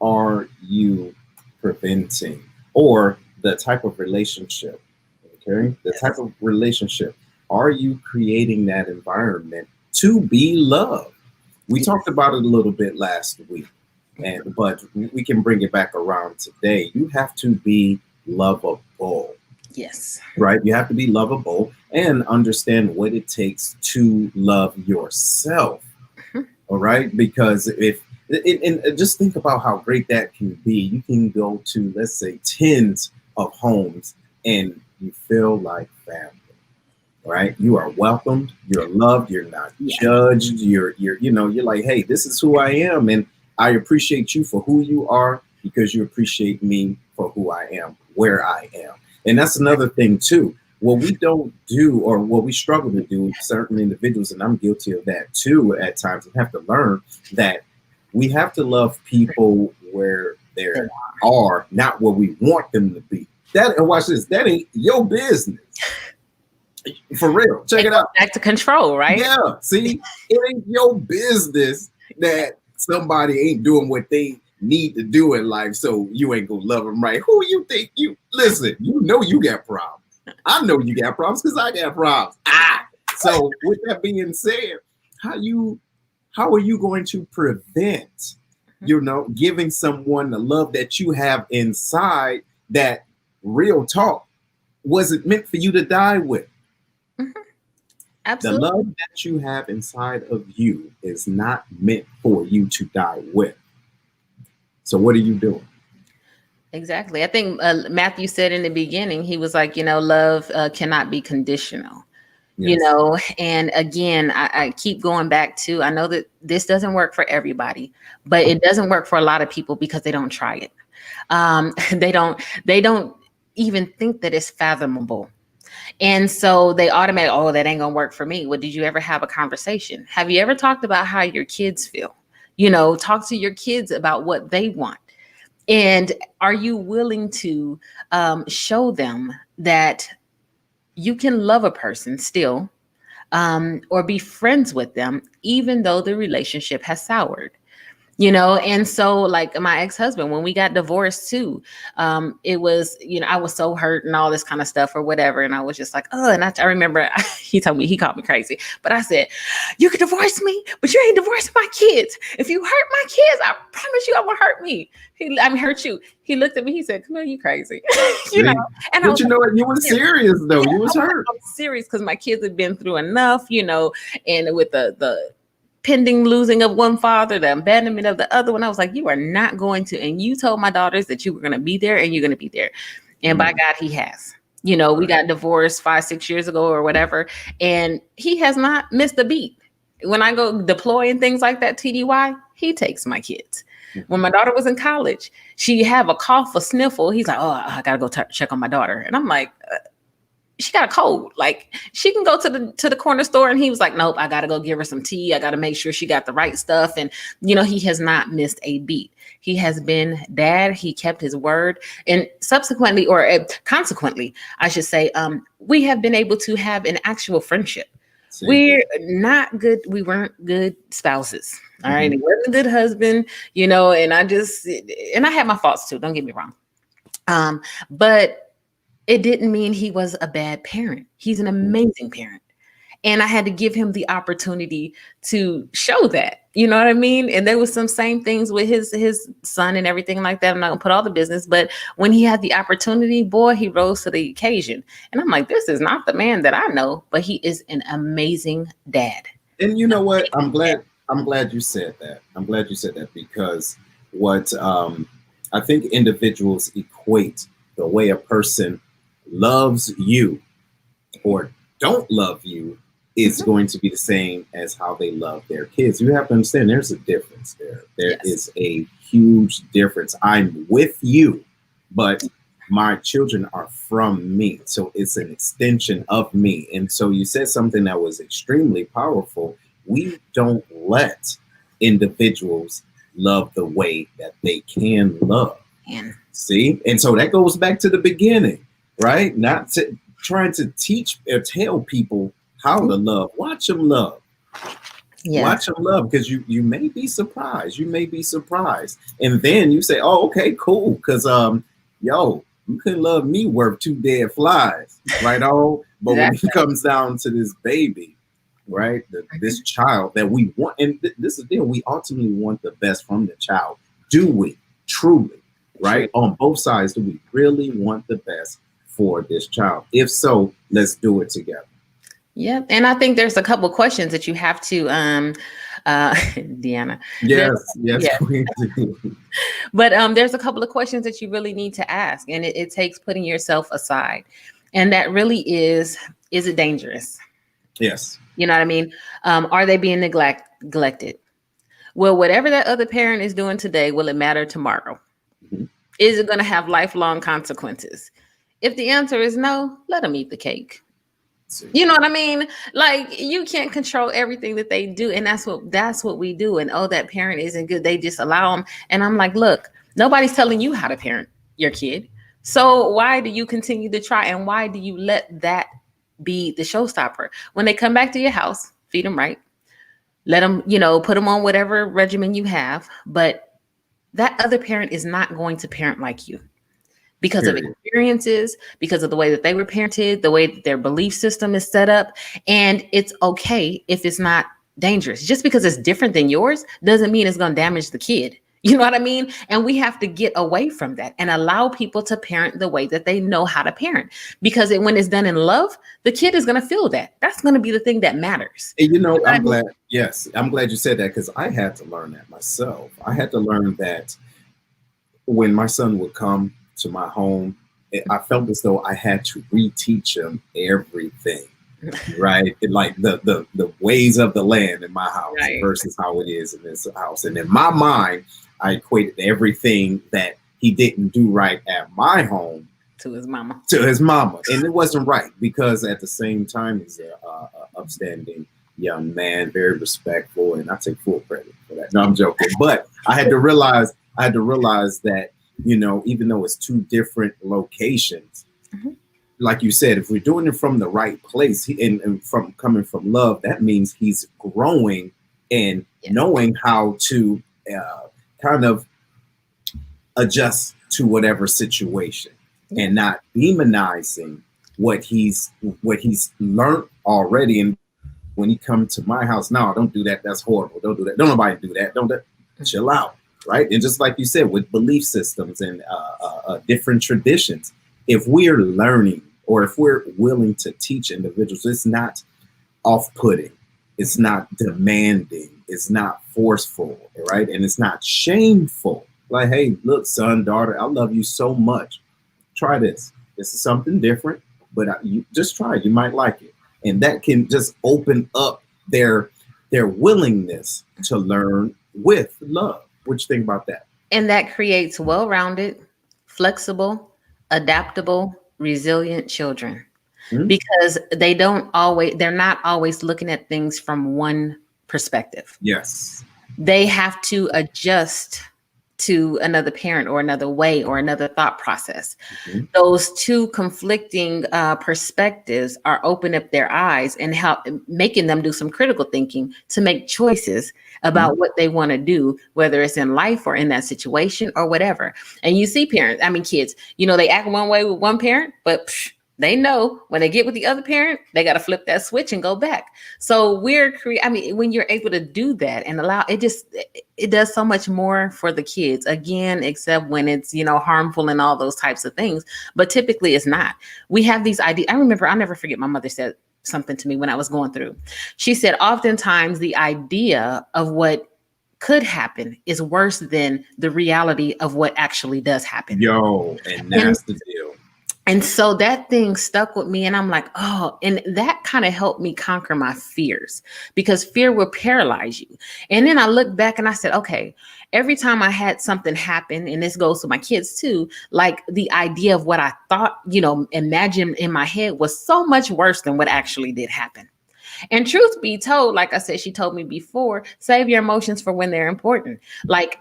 S1: are you preventing? Or the type of relationship, okay? The type
S2: Yes.
S1: of relationship. Are you creating that environment to be loved? We talked
S2: Yes.
S1: about it a little bit last week, but we can bring it back around today. You have to be lovable,
S2: Yes.
S1: right? You have to be lovable and understand what it takes to love yourself.
S2: Mhm.
S1: All right, because if and just think about how great that can be. You can go to, let's say, tens of homes and you feel like family, right? You are welcomed, you're loved, you're not
S2: Yes.
S1: judged, you're like, hey, this is who I am, and I appreciate you for who you are because you appreciate me for who I am, where I am. And that's another thing too. What we don't do, or what we struggle to do, certain individuals, and I'm guilty of that too at times, and have to learn that we have to love people where they are, not where we want them to be. That, and watch this, that ain't your business. For real. Check
S2: It
S1: it
S2: goes
S1: out.
S2: back to control, right?
S1: Yeah. See, it ain't your business that somebody ain't doing what they need to do in life, so you ain't gonna love them right. Who you think you listen? You know you got problems. I know you got problems because I got problems. So with that being said, how you how are you going to prevent, giving someone the love that you have inside, that real talk wasn't meant for you to die with?
S2: Mhm.
S1: The
S2: Absolutely.
S1: love that you have inside of you is not meant for you to die with. So what are you doing?
S2: Exactly. I think Matthew said in the beginning, he was like, love cannot be conditional.
S1: Yes.
S2: And again, I keep going back to, I know that this doesn't work for everybody, but it doesn't work for a lot of people because they don't try it. They don't even think that it's fathomable. And so they automatically, oh, that ain't gonna work for me. Well, did you ever have a conversation? Have you ever talked about how your kids feel? Talk to your kids about what they want. And are you willing to show them that you can love a person still, or be friends with them, even though the relationship has soured? And so like my ex-husband, when we got divorced too, it was, I was so hurt and all this kind of stuff or whatever, and I was just like, oh. And I remember he told me, he called me crazy, but I said, you could divorce me, but you ain't divorcing my kids. If you hurt my kids, I promise you I will hurt me. Hurt you. He looked at me, he said, come on, you crazy. you know
S1: See?
S2: and I
S1: But
S2: was
S1: you
S2: like,
S1: know what? You were serious though. You was hurt.
S2: I'm serious, because my kids have been through enough, and with the pending losing of one father, the abandonment of the other one. I was like, you are not going to. And you told my daughters that you were going to be there, and you're going to be there. And by God, he has. We
S1: Right.
S2: got divorced 5-6 years ago or whatever, and he has not missed a beat. When I go deploy and things like that, TDY, he takes my kids. When my daughter was in college, she have a cough, a sniffle. He's like, oh, I gotta go check on my daughter. And I'm like, she got a cold. Like, she can go to the corner store, and he was like, nope, I gotta go give her some tea. I gotta make sure she got the right stuff. And he has not missed a beat. He has been dad. He kept his word. And subsequently, or consequently, I should say, we have been able to have an actual friendship.
S1: See?
S2: We weren't good spouses. All right. He wasn't a good husband, and I had my faults too, don't get me wrong. But it didn't mean he was a bad parent. He's an amazing parent. And I had to give him the opportunity to show that. You know what I mean? And there was some same things with his son and everything like that. I'm not gonna put all the business, but when he had the opportunity, boy, he rose to the occasion. And I'm like, this is not the man that I know, but he is an amazing dad.
S1: And you know what? I'm glad you said that. I'm glad you said that because what I think individuals equate the way a person loves you or don't love you is
S2: Mhm.
S1: going to be the same as how they love their kids. You have to understand there's a difference there. There
S2: Yes.
S1: is a huge difference. I'm with you, but my children are from me. So it's an extension of me. And so you said something that was extremely powerful. We don't let individuals love the way that they can love.
S2: And
S1: See? And so that goes back to the beginning, right? Not to trying to teach or tell people how to love. Watch them love.
S2: yeah.
S1: Watch them love because you may be surprised. You may be surprised. And then you say, oh, okay, cool. Because yo, you couldn't love me worth two dead flies, right? Oh, but when it
S2: Exactly.
S1: comes down to this baby, right? This child that we want, and this is the deal, we ultimately want the best from the child. Do we truly,
S2: True.
S1: right? On both sides, do we really want the best for this child? If so, let's do it together.
S2: Yeah. And I think there's a couple questions that you have to Deanna. There's
S1: Yes, yes,
S2: yeah.
S1: we do.
S2: But there's a couple of questions that you really need to ask, and it takes putting yourself aside. And that really is it dangerous?
S1: Yes.
S2: You know what I mean? Are they being neglected? Well, whatever that other parent is doing today, will it matter tomorrow?
S1: Mhm.
S2: Is it going to have lifelong consequences? If the answer is no, let them eat the cake.
S1: See.
S2: You know what I mean? Like, you can't control everything that they do, and that's what we do. And oh, that parent isn't good. They just allow them. And I'm like, look, nobody's telling you how to parent your kid. So why do you continue to try? And why do you let that be the showstopper? When they come back to your house, feed them right. Let them, put them on whatever regimen you have. But that other parent is not going to parent like you because of
S1: Period.
S2: experiences, because of the way that they were parented, the way that their belief system is set up. And it's okay if it's not dangerous. Just because it's different than yours doesn't mean it's going to damage the kid. You know what I mean? And we have to get away from that and allow people to parent the way that they know how to parent. Because when it's done in love, the kid is going to feel that. That's going to be the thing that matters.
S1: And you
S2: You
S1: know,
S2: know what I
S1: I'm
S2: mean?
S1: glad. Yes, I'm glad you said that because I had to learn that myself. I had to learn that when my son would come. to my home, I felt as though I had to reteach him everything, right? Like the ways of the land in my house
S2: Right.
S1: versus how it is in this house. And in my mind, I equated everything that he didn't do right at my home
S2: To his mama.
S1: to his mama, and it wasn't right because at the same time he's a upstanding young man, very respectful, and I take full credit for that. No, I'm joking, but I had to realize that, even though it's two different locations,
S2: Mhm.
S1: like you said, if we're doing it from the right place, and from coming from love, that means he's growing and
S2: Yes.
S1: knowing how to kind of adjust to whatever situation and not demonizing what he's learned already. And when he come to my house, no, don't do that. That's horrible. Don't do that. Don't nobody do that. Don't that. Chill out, right? And just like you said, with belief systems and different traditions, if we're learning or if we're willing to teach individuals, it's not off-putting, it's not demanding, it's not forceful, right? And it's not shameful. Like, hey, look, son, daughter, I love you so much. Try this. This is something different, but you just try it. You might like it, and that can just open up their willingness to learn with love. What you think about that?
S2: And that creates well-rounded, flexible, adaptable, resilient children
S1: Hmm?
S2: because they're not always looking at things from one perspective.
S1: Yes.
S2: They have to adjust to another parent or another way or another thought process.
S1: Mhm.
S2: Those two conflicting perspectives are open up their eyes and help making them do some critical thinking to make choices
S1: Mhm.
S2: about what they want to do, whether it's in life or in that situation or whatever. And you see parents, I mean kids, they act one way with one parent, but they know when they get with the other parent, they got to flip that switch and go back. So when you're able to do that and allow it does so much more for the kids again, except when it's, harmful and all those types of things. But typically it's not. We have these ideas. I remember, I'll never forget, my mother said something to me when I was going through. She said, oftentimes the idea of what could happen is worse than the reality of what actually does happen.
S1: Yo, and
S2: And
S1: that's the deal.
S2: and so that thing stuck with me, and I'm like, oh, and that kind of helped me conquer my fears because fear will paralyze you. And then I looked back and I said, okay, every time I had something happen, and this goes to my kids too, like the idea of what I thought, imagine in my head was so much worse than what actually did happen. And truth be told, like I said, she told me before, save your emotions for when they're important. Like,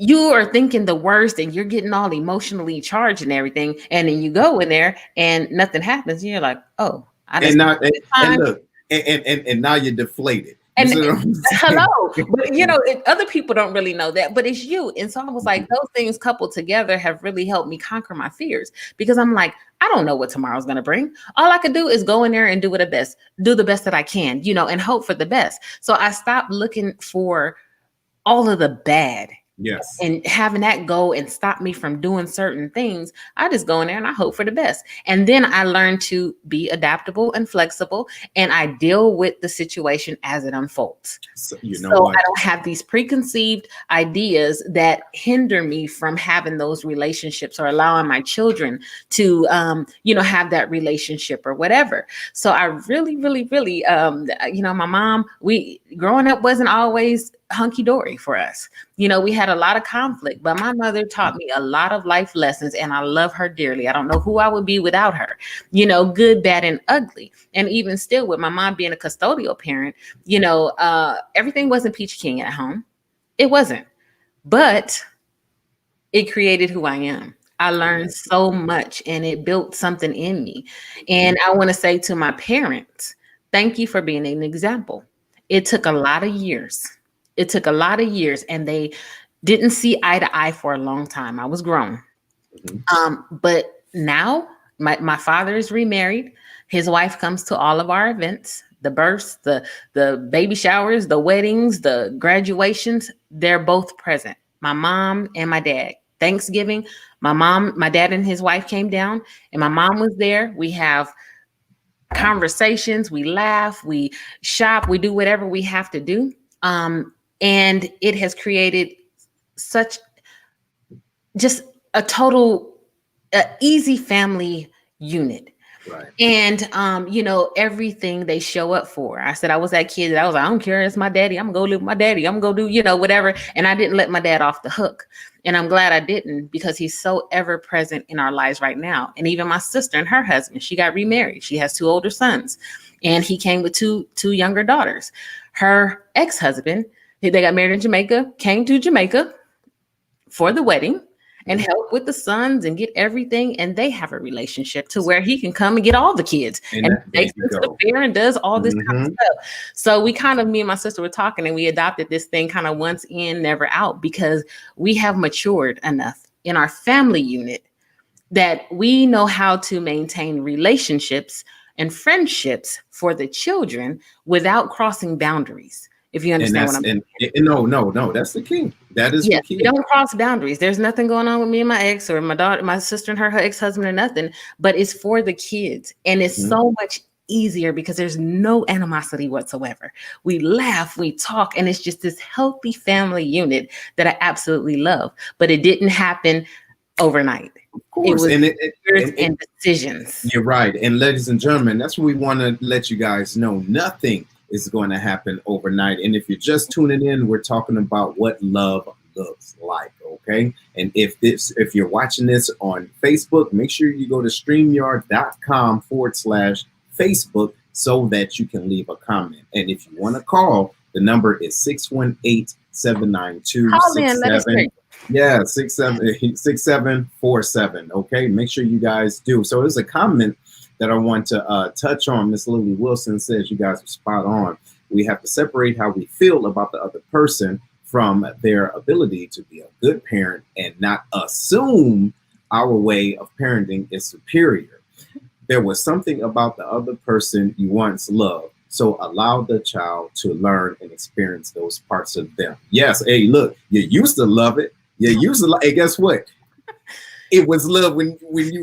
S2: you are thinking the worst and you're getting all emotionally charged and everything. And then you go in there and nothing happens. And you're like, oh, I
S1: And
S2: just
S1: now, and,
S2: this
S1: and
S2: time.
S1: look, and now you're deflated. You
S2: And
S1: see what I'm
S2: hello,
S1: saying?
S2: but other people don't really know that, but it's you. And so I was like, those things coupled together have really helped me conquer my fears because I'm like, I don't know what tomorrow's going to bring. All I could do is go in there and do the best that I can, and hope for the best. So I stopped looking for all of the bad
S1: Yes.
S2: and having that go and stop me from doing certain things. I just go in there and I hope for the best. And then I learn to be adaptable and flexible, and I deal with the situation as it unfolds.
S1: So, you know
S2: So I
S1: what?
S2: don't have these preconceived ideas that hinder me from having those relationships or allowing my children to, have that relationship or whatever. So I really, really, really, my mom, we growing up wasn't always hunky dory for us. We had a lot of conflict, but my mother taught me a lot of life lessons, and I love her dearly. I don't know who I would be without her, good, bad, and ugly. And even still, with my mom being a custodial parent, everything wasn't peach king at home. It wasn't, but it created who I am. I learned so much and it built something in me. And I want to say to my parents, thank you for being an example. It took a lot of years. It took a lot of years, and they didn't see eye to eye for a long time. I was grown.
S1: Mhm.
S2: But now my father is remarried. His wife comes to all of our events, the births, the baby showers, the weddings, the graduations. They're both present. My mom and my dad. Thanksgiving, my dad and his wife came down, and my mom was there. We have conversations, we laugh, we shop, we do whatever we have to do. And it has created such just a total easy family unit.
S1: Right.
S2: And everything they show up for. I said I was that kid that I was like, I don't care, it's my daddy. I'm gonna go live with my daddy. I'm gonna go do, whatever. And I didn't let my dad off the hook. And I'm glad I didn't, because he's so ever present in our lives right now. And even my sister and her husband, she got remarried. She has 2 older sons, and he came with two younger daughters. Her ex-husband, they got married in Jamaica, came to Jamaica for the wedding and help with the sons and get everything. And they have a relationship to where he can come and get all the kids and
S1: There
S2: takes
S1: you
S2: them to the
S1: go.
S2: fair and does all this kind of
S1: Hmm.
S2: stuff. So we kind of, me and my sister were talking, and we adopted this thing kind of once in, never out, because we have matured enough in our family unit that we know how to maintain relationships and friendships for the children without crossing boundaries. If you
S1: And
S2: understand what
S1: that's
S2: I'm
S1: and no, no, no. That's the key. That is the
S2: Yes, we
S1: key.
S2: don't cross boundaries. There's nothing going on with me and my ex or my daughter, my sister and her ex-husband or nothing, but it's for the kids. And it's
S1: Mhm.
S2: so much easier because there's no animosity whatsoever. We laugh, we talk, and it's just this healthy family unit that I absolutely love. But it didn't happen overnight.
S1: Of
S2: It
S1: course,
S2: was
S1: and
S2: years
S1: and
S2: and decisions.
S1: you're right. And ladies and gentlemen, that's what we want to let you guys know. Nothing is going to happen overnight. And if you're just tuning in, we're talking about what love looks like. Okay. And if you're watching this on Facebook, make sure you go to streamyard.com/Facebook so that you can leave a comment. And if you want to call, the number is 618-792
S2: Call in, let us hear you.
S1: yeah, 6747. Okay, make sure you guys do. So there's a comment that I want to touch on. Miss Lily Wilson says you guys are spot on. We have to separate how we feel about the other person from their ability to be a good parent and not assume our way of parenting is superior. There was something about the other person you once loved. So allow the child to learn and experience those parts of them. Yes, hey, look, you used to love it. You used to like. Hey, guess what? It was love when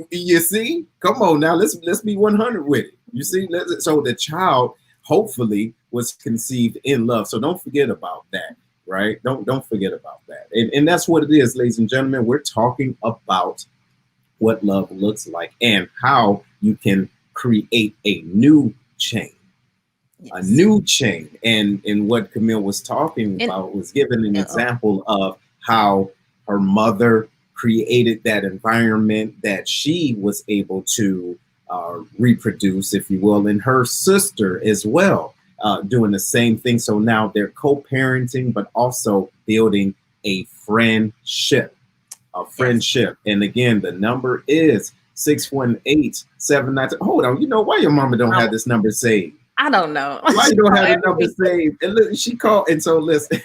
S1: you see. Come on now, let's be 100 with it. You see, so the child hopefully was conceived in love. So don't forget about that, right? Don't forget about that. And that's what it is, ladies and gentlemen. We're talking about what love looks like and how you can create a new chain. A
S2: Yes.
S1: new chain. And what Camille was talking
S2: And
S1: about was giving an
S2: uh-oh.
S1: example of how her mother created that environment that she was able to reproduce, if you will, and her sister as well, doing the same thing. So now they're co-parenting, but also building a friendship.
S2: Yes.
S1: And again, the number is 618-792. Hold on, you know why your mama don't have this number saved?
S2: I don't know.
S1: Why you don't have the number saved? And look, she called, and so listen,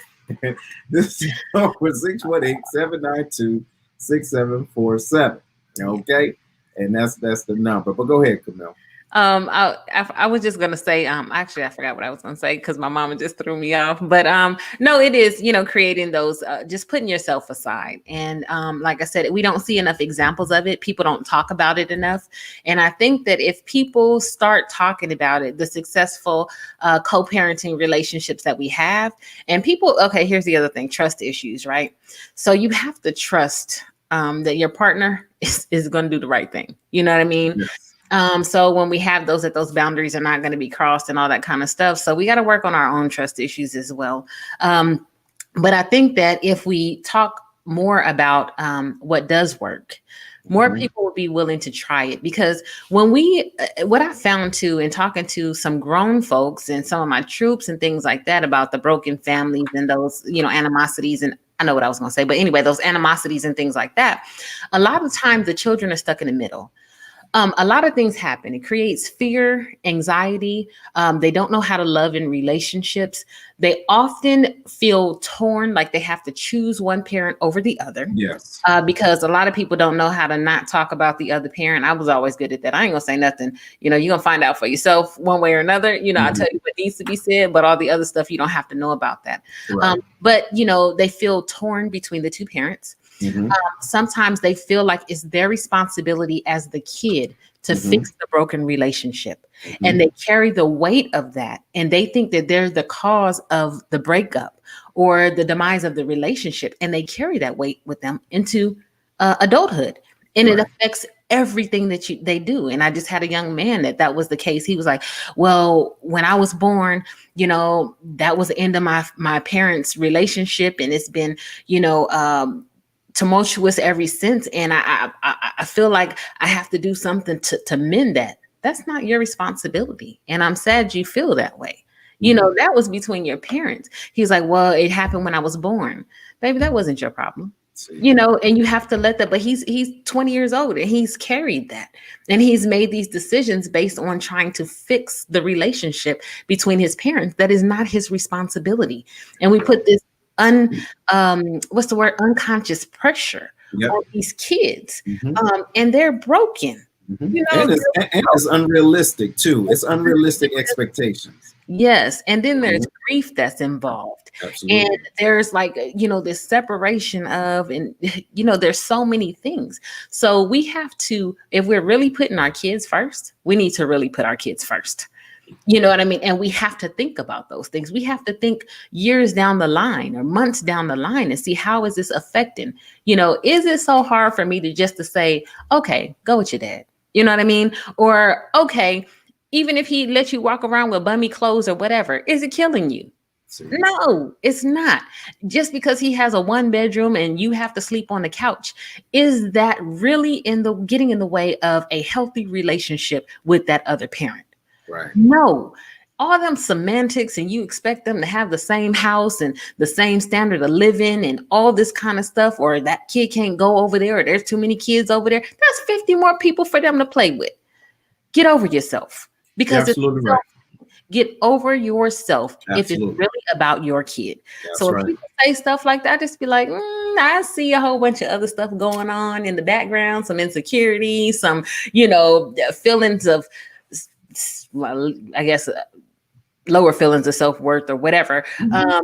S1: this number 618-792-6747. Okay, and that's the number. But go ahead, Camille.
S2: I was just gonna say, actually, I forgot what I was gonna say because my mama just threw me off. But no, it is, creating those, just putting yourself aside. And like I said, we don't see enough examples of it. People don't talk about it enough. And I think that if people start talking about it, the successful co-parenting relationships that we have, and people, okay, here's the other thing: trust issues, right? So you have to trust that your partner is going to do the right thing. You know what I mean?
S1: Yes.
S2: So when we have those boundaries are not going to be crossed and all that kind of stuff. So we got to work on our own trust issues as well. But I think that if we talk more about what does work, more people will be willing to try it. Because when what I found too, in talking to some grown folks and some of my troops and things like that about the broken families and those, animosities, and I know what I was going to say, but anyway, those animosities and things like that, a lot of times the children are stuck in the middle. A lot of things happen. It creates fear, anxiety. They don't know how to love in relationships. They often feel torn, like they have to choose one parent over the other.
S1: Yes.
S2: Because a lot of people don't know how to not talk about the other parent. I was always good at that. I ain't gonna say nothing. You're gonna find out for yourself one way or another. I tell you what needs to be said, but all the other stuff you don't have to know about that.
S1: Right.
S2: But they feel torn between the two parents. Sometimes they feel like it's their responsibility as the kid to fix the broken relationship. And they carry the weight of that. And they think that they're the cause of the breakup or the demise of the relationship. And they carry that weight with them into adulthood, and it
S1: Right.
S2: affects everything that they do. And I just had a young man that was the case. He was like, well, when I was born, that was the end of my parents' relationship, and it's been, tumultuous ever since. And I feel like I have to do something to mend that. That's not your responsibility. And I'm sad you feel that way.
S1: Mhm.
S2: That was between your parents. He's like, well, it happened when I was born. Baby, that wasn't your problem.
S1: See.
S2: And you have to let that, but he's 20 years old and he's carried that. And he's made these decisions based on trying to fix the relationship between his parents. That is not his responsibility. And we put this what's the word, unconscious pressure
S1: Yep.
S2: on these kids,
S1: Hmm.
S2: and they're broken.
S1: Hmm.
S2: you know
S1: And it's
S2: they're
S1: and it's unrealistic too. It's unrealistic expectations.
S2: Yes, and then there's
S1: Mhm.
S2: grief that's involved. And
S1: Absolutely.
S2: there's like, this separation of, and there's so many things. So we have to, if we're really putting our kids first, we need to really put our kids first. You know what I mean? And we have to think about those things. We have to think years down the line or months down the line and see, how is this affecting? Is it so hard for me to say, okay, go with your dad? You know what I mean? Or, okay, even if he lets you walk around with bummy clothes or whatever, is it killing you?
S1: See.
S2: No, it's not. Just because he has a one bedroom and you have to sleep on the couch, is that really getting in the way of a healthy relationship with that other parent?
S1: Right.
S2: No. All them semantics, and you expect them to have the same house and the same standard of living and all this kind of stuff, or that kid can't go over there, or there's too many kids over there. That's 50 more people for them to play with. Get over yourself,
S1: You're
S2: because it's
S1: absolutely right.
S2: get over yourself if it's
S1: Absolutely.
S2: really about your kid.
S1: That's
S2: So when
S1: right.
S2: people say stuff like that, just be like, I see a whole bunch of other stuff going on in the background, some insecurity, some, feelings of, well, I guess, lower feelings of self-worth or whatever.
S1: Mhm.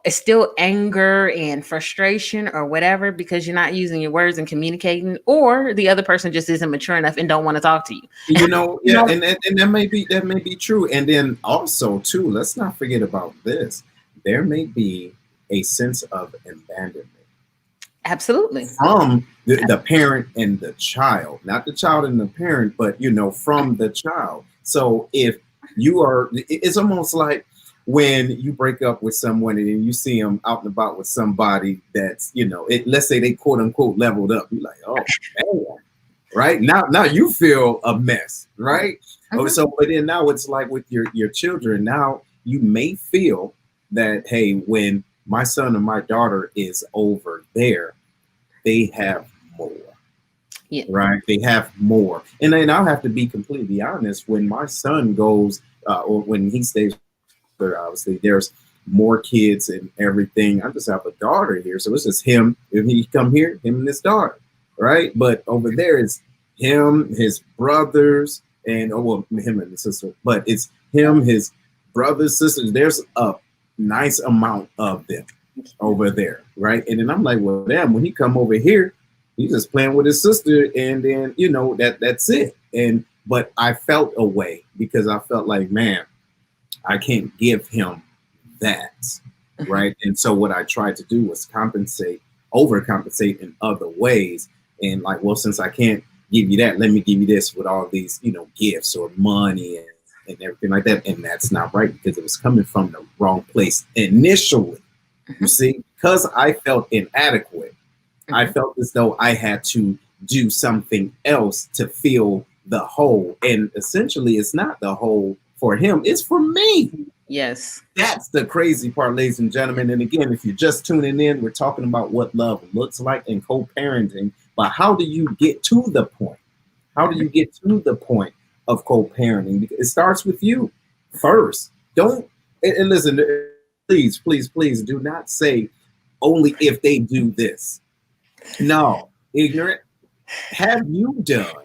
S2: It's still anger and frustration or whatever, because you're not using your words and communicating, or the other person just isn't mature enough and don't want to talk to you. You
S1: Yeah,
S2: know,
S1: and that may be true. And then also too, let's not forget about this. There may be a sense of abandonment
S2: absolutely.
S1: from the parent and the child, not the child and the parent, but from the child. So if it's almost like when you break up with someone and then you see them out and about with somebody that's, let's say they quote unquote leveled up. You're like, oh man, right now you feel a mess, right? Oh,
S2: Mhm.
S1: so but then now it's like with your children. Now you may feel that, hey, when my son or my daughter is over there, they have more,
S2: Yeah.
S1: right? They have more. And then I'll have to be completely honest. When my son goes, or when he stays there, obviously there's more kids and everything. I just have a daughter here, so it's just him. If he come here, him and his daughter, right? But over there is him, his brothers, and well, him and his sister. But it's him, his brothers, sisters. There's a nice amount of them over there, right? And then I'm like, well, damn, when he come over here, he's just playing with his sister, and then that's it. And but I felt a way because I felt like, man, I can't give him that,
S2: Mhm.
S1: right? And so what I tried to do was overcompensate in other ways, and like, well, since I can't give you that, let me give you this with all these, gifts or money and everything like that. And that's not right because it was coming from the wrong place initially. You
S2: Mhm.
S1: see, because I felt inadequate, I
S2: Mhm.
S1: felt as though I had to do something else to fill the hole. And essentially, it's not the hole for him, it's for me.
S2: Yes.
S1: That's the crazy part, ladies and gentlemen. And again, if you're just tuning in, we're talking about what love looks like in co parenting. But how do you get to the point? How do
S2: Mhm.
S1: you get to the point of co parenting? Because it starts with you first. Don't, and listen, please, please, please do not say only if they do this. No, ignorant. Have you done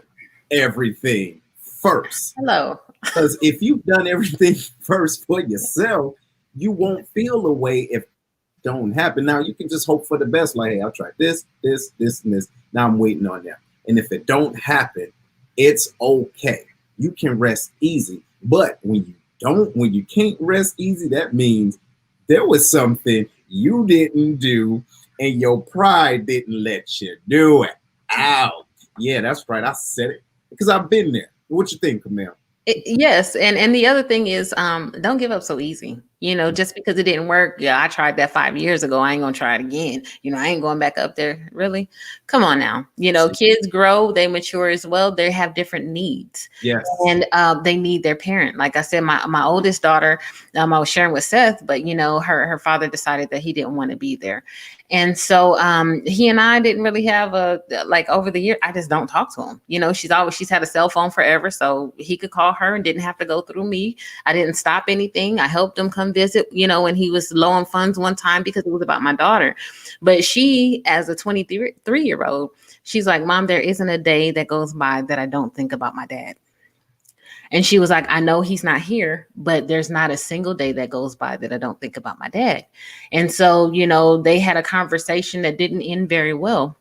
S1: everything first?
S2: Hello.
S1: Because if you've done everything first for yourself, you won't feel the way if it don't happen. Now you can just hope for the best. Like, hey, I'll try this, this, this, and this. Now I'm waiting on them. And if it don't happen, it's okay. You can rest easy. But when you can't rest easy, that means there was something you didn't do and your pride didn't let you do it. Ow. Yeah, that's right. I said it because I've been there. What you think, Camille?
S2: Yes, and the other thing is, don't give up so easy. Just because it didn't work, yeah, I tried that 5 years ago. I ain't gonna try it again. I ain't going back up there. Really? Come on now.
S1: See,
S2: Kids grow, they mature as well. They have different needs,
S1: yes.
S2: and they need their parent. Like I said, my oldest daughter, I was sharing with Seth, but her father decided that he didn't want to be there, and so he and I didn't really have a like over the year. I just don't talk to him. She's had a cell phone forever, so he could call her and didn't have to go through me. I didn't stop anything. I helped him come visit, when he was low on funds one time because it was about my daughter. But she, as a 23-year-old, she's like, Mom, there isn't a day that goes by that I don't think about my dad. And she was like, I know he's not here, but there's not a single day that goes by that I don't think about my dad. And so, they had a conversation that didn't end very well.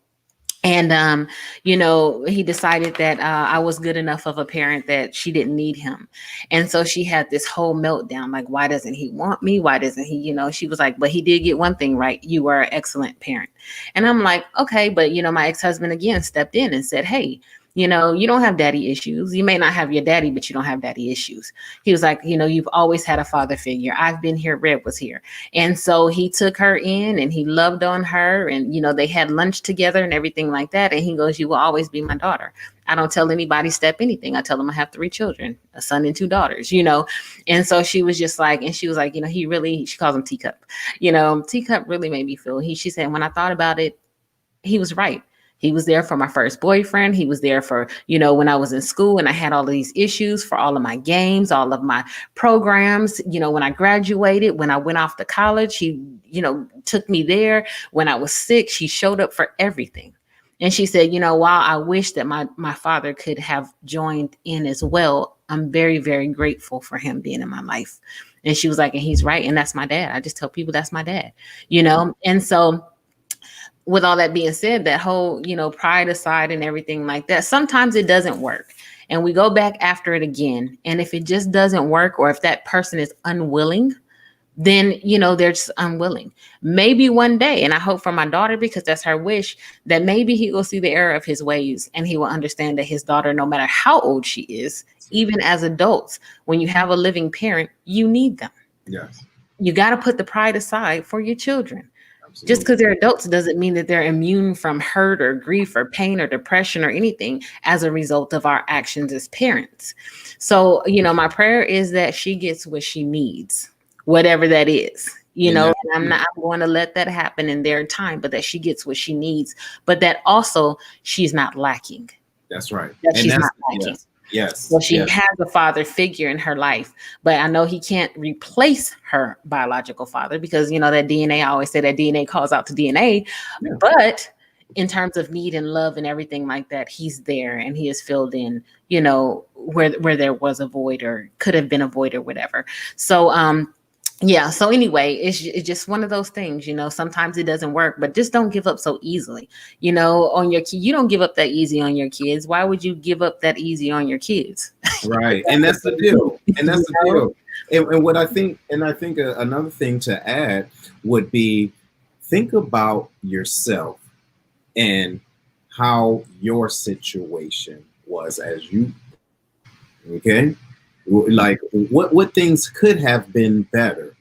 S2: And, he decided that I was good enough of a parent that she didn't need him. And so she had this whole meltdown, like, why doesn't he want me? Why doesn't he, she was like, but he did get one thing right. You were an excellent parent. And I'm like, okay. But, my ex-husband again stepped in and said, hey, you don't have daddy issues. You may not have your daddy, but you don't have daddy issues. He was like, you've always had a father figure. I've been here. Red was here. And so he took her in and he loved on her. And, they had lunch together and everything like that. And he goes, you will always be my daughter. I don't tell anybody step anything. I tell them I have 3 children, a son and 2 daughters, And so she was just like, and she was like, she calls him Teacup. Teacup really made me feel, she said, when I thought about it, he was right. He was there for my first boyfriend. He was there for, when I was in school and I had all of these issues, for all of my games, all of my programs. When I graduated, when I went off to college, he, took me there. When I was sick, she showed up for everything. And she said, while I wish that my father could have joined in as well, I'm very, very grateful for him being in my life. And she was like, and he's right. And that's my dad. I just tell people that's my dad, And so, with all that being said, that whole, pride aside and everything like that, sometimes it doesn't work. And we go back after it again. And if it just doesn't work, or if that person is unwilling, then, they're just unwilling. Maybe one day, and I hope for my daughter, because that's her wish, that maybe he will see the error of his ways and he will understand that his daughter, no matter how old she is, even as adults, when you have a living parent, you need them.
S1: Yes.
S2: You got to put the pride aside for your children.
S1: Absolutely.
S2: Just because they're adults doesn't mean that they're immune from hurt or grief or pain or depression or anything as a result of our actions as parents. So, my prayer is that she gets what she needs, whatever that is, and I'm going to let that happen in their time, but that she gets what she needs, but that also she's not lacking.
S1: That's right.
S2: That she's not lacking.
S1: Yes.
S2: So she has a father figure in her life, but I know he can't replace her biological father because, that DNA, I always say that DNA calls out to DNA, but in terms of need and love and everything like that, he's there and he is filled in, where there was a void or could have been a void or whatever. So, yeah. So anyway, it's just one of those things, sometimes it doesn't work, but just don't give up so easily, on your kid. You don't give up that easy on your kids. Why would you give up that easy on your kids?
S1: Right. And that's the deal. And what I think, another thing to add would be, think about yourself and how your situation was as you, okay? Like what things could have been better,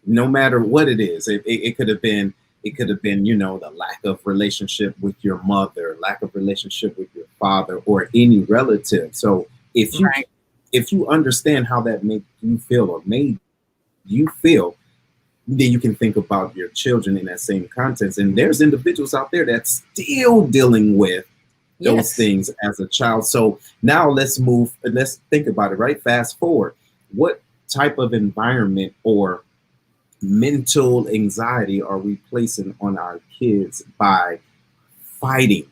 S1: no matter what it is. It could have been, the lack of relationship with your mother, lack of relationship with your father, or any relative. So if you understand how that made you feel or made you feel, then you can think about your children in that same context. And there's individuals out there that's still dealing with those things as a child. So now let's think about it, right? Fast forward. What type of environment or mental anxiety are we placing on our kids by fighting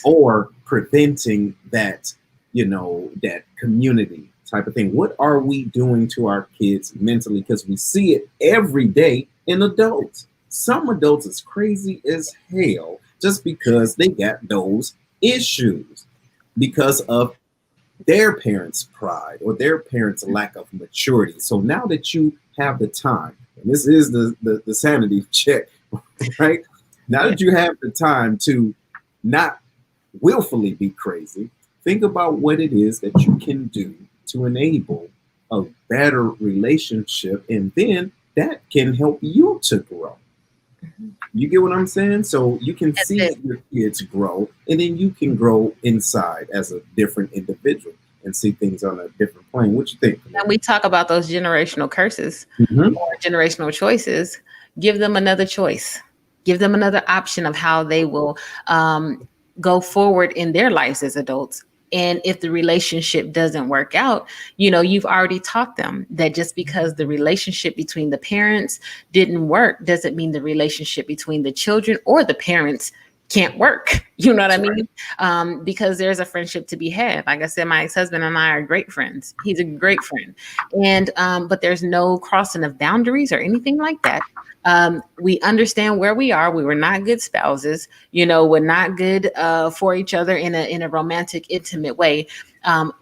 S1: or preventing that, that community type of thing? What are we doing to our kids mentally? Because we see it every day in adults. Some adults is crazy as hell just because they got those issues because of their parents' pride or their parents' lack of maturity. So now that you have the time, and this is the sanity check, right? Now that you have the time to not willfully be crazy, think about what it is that you can do to enable a better relationship, and then that can help you to grow.
S2: Mhm.
S1: You get what I'm saying? So you can
S2: That's
S1: see
S2: it.
S1: your kids grow, and then you can grow inside as a different individual and see things on a different plane. What you think, Camille?
S2: And we talk about those generational curses
S1: Mm-hmm.
S2: or generational choices. Give them another choice. Give them another option of how they will um, go forward in their lives as adults. And if the relationship doesn't work out, you've already taught them that just because the relationship between the parents didn't work doesn't mean the relationship between the children or the parents can't work. You know what I
S1: That's right.
S2: mean? Because there's a friendship to be had. Like I said, my ex-husband and I are great friends. He's a great friend. And but there's no crossing of boundaries or anything like that. We understand where we are. We were not good spouses. We're not good for each other in a romantic, intimate way.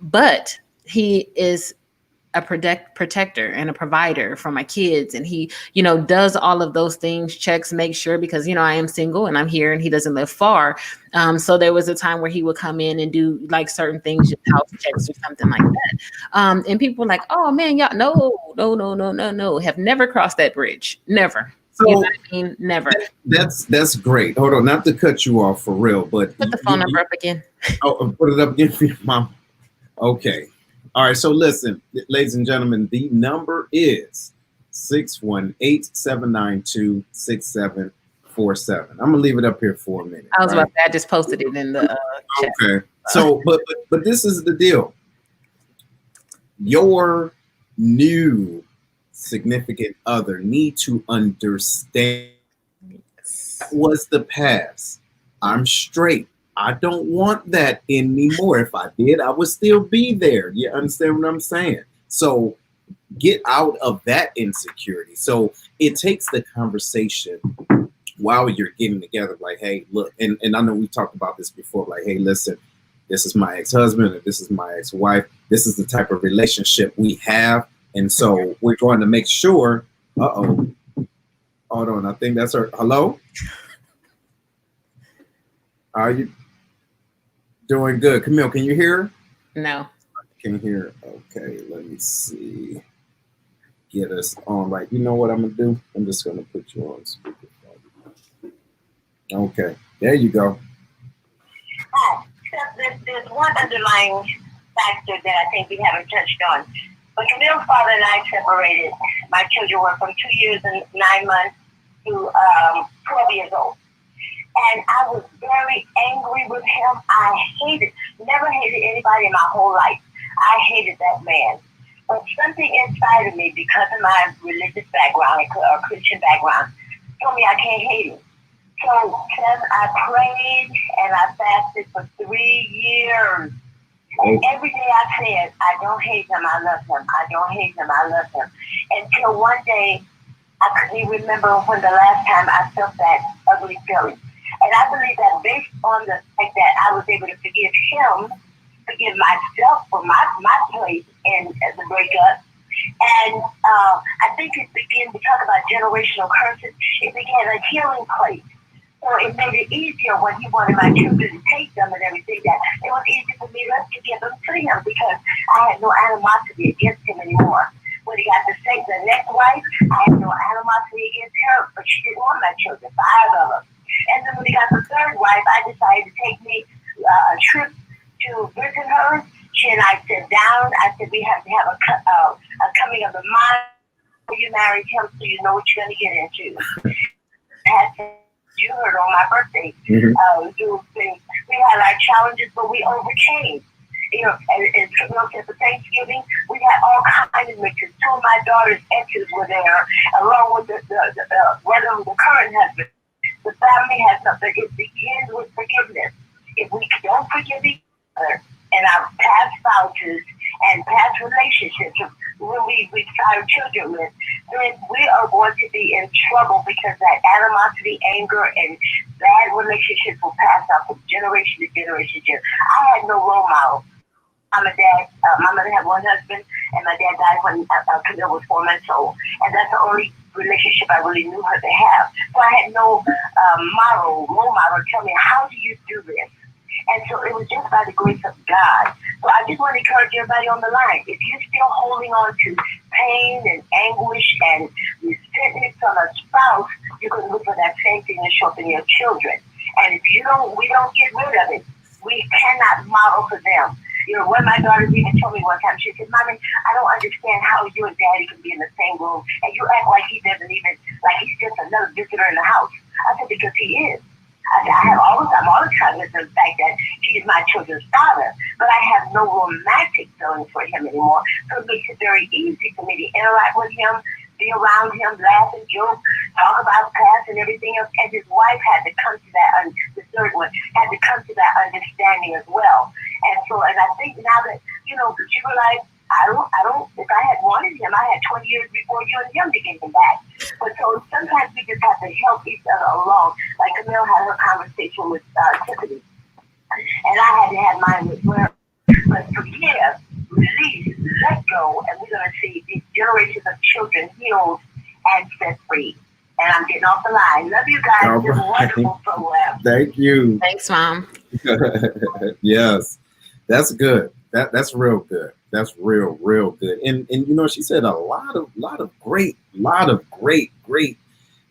S2: But he is a protector and a provider for my kids, and he does all of those things, checks, make sure, because I am single and I'm here and he doesn't live far. So there was a time where he would come in and do like certain things, just house checks or something like that. And people were like, oh man, y'all, no, no, no, no, no, no, have never crossed that bridge, never. You know
S1: So
S2: what I mean? Never.
S1: that's great. Hold on, not to cut you off for real, but
S2: Put the phone number up again.
S1: put it up again for your mom. Okay. All right. So listen, ladies and gentlemen, the number is 618-792-6747. I'm gonna leave it up here for a minute,
S2: I was about
S1: right?
S2: to say, I just posted it in the chat.
S1: Okay. So, but this is the deal. Your new significant other need to understand that
S2: Yes.
S1: was the past. I'm straight. I don't want that anymore. If I did, I would still be there. You understand what I'm saying? So get out of that insecurity. So it takes the conversation while you're getting together, like, hey, look, and I know we talked about this before, like, hey, listen, this is my ex-husband or this is my ex-wife. This is the type of relationship we have. And so we're going to make sure, uh-oh, hold on, I think that's her. Hello? Are you doing good? Camille, can you hear?
S2: No.
S1: Can hear. Okay, let me see. Get us on right. You know what I'm gonna do? I'm just gonna put you on speakerphone. Okay, there you go.
S3: Oh, there's one underlying factor that I think we haven't touched on. When Camille's father and I separated, my children were from 2 years and 9 months to 12 years old. And I was very angry with him. I never hated anybody in my whole life. I hated that man. But something inside of me, because of my religious background, or Christian background, told me I can't hate him. So, Tim, I prayed and I fasted for 3 years. And every day I said, I don't hate him, I love him. I don't hate him, I love him. Until one day, I couldn't even remember when the last time I felt that ugly feeling. And I believe that based on the fact that I was able to forgive him, forgive myself for my place in the breakup, and I think it began, we talk about generational curses, it began a healing place. So it made it easier when he wanted my children to take them and everything, that it was easy for me to give them to him because I had no animosity against him anymore. When he got the next wife, I had no animosity against her, but she didn't want my children, 5 of them. And then when he got the third wife, I decided to take me a trip to visit her. She and I sat down. I said, we have to have a coming of the mind. You married him, so you know what you're going to get into. You heard on my birthday, do things. We had our challenges, but we overcame. And for Thanksgiving, we had all kinds of mixes. 2 of my daughter's exes were there, along with the current husband. The family has something. It begins with forgiveness. If we don't forgive each other and our past spouses and past relationships, when we start children with, then we are going to be in trouble because that animosity, anger, and bad relationships will pass on from generation to generation. I had no role model. My mother had one husband, and my dad died when Camille was 4 months old. And that's the only relationship I really knew her to have. So I had no role model tell me, how do you do this? And so it was just by the grace of God. So I just want to encourage everybody on the line. If you're still holding on to pain and anguish and resentment from a spouse, you're going to look for that same thing to show up in your children. And if we don't get rid of it. We cannot model for them. One of my daughters even told me one time, she said, Mommy, I don't understand how you and Daddy can be in the same room and you act like he doesn't even, like he's just another visitor in the house. I said, because he is. I have all the time with the fact that he is my children's father, but I have no romantic feelings for him anymore. So it makes it very easy for me to interact with him, be around him, laugh and joke, talk about past and everything else. And his wife had to come to that, the third one, had to come to that understanding as well. And I think now that, she realized, I don't, if I had wanted him, I had 20 years before you and him to get him back. But so sometimes we just have to help each other along. Like Camille had her conversation with Tiffany, and I had to have mine with her. But forgive, release, let go, and we're going to see these generations of children healed and set free. And I'm getting off the line. Love you guys.
S1: All
S3: This is a
S1: right.
S3: wonderful program.
S1: Thank you.
S2: Thanks, Mom.
S1: Yes, that's good. That's real good. That's real good. And she said a lot of great.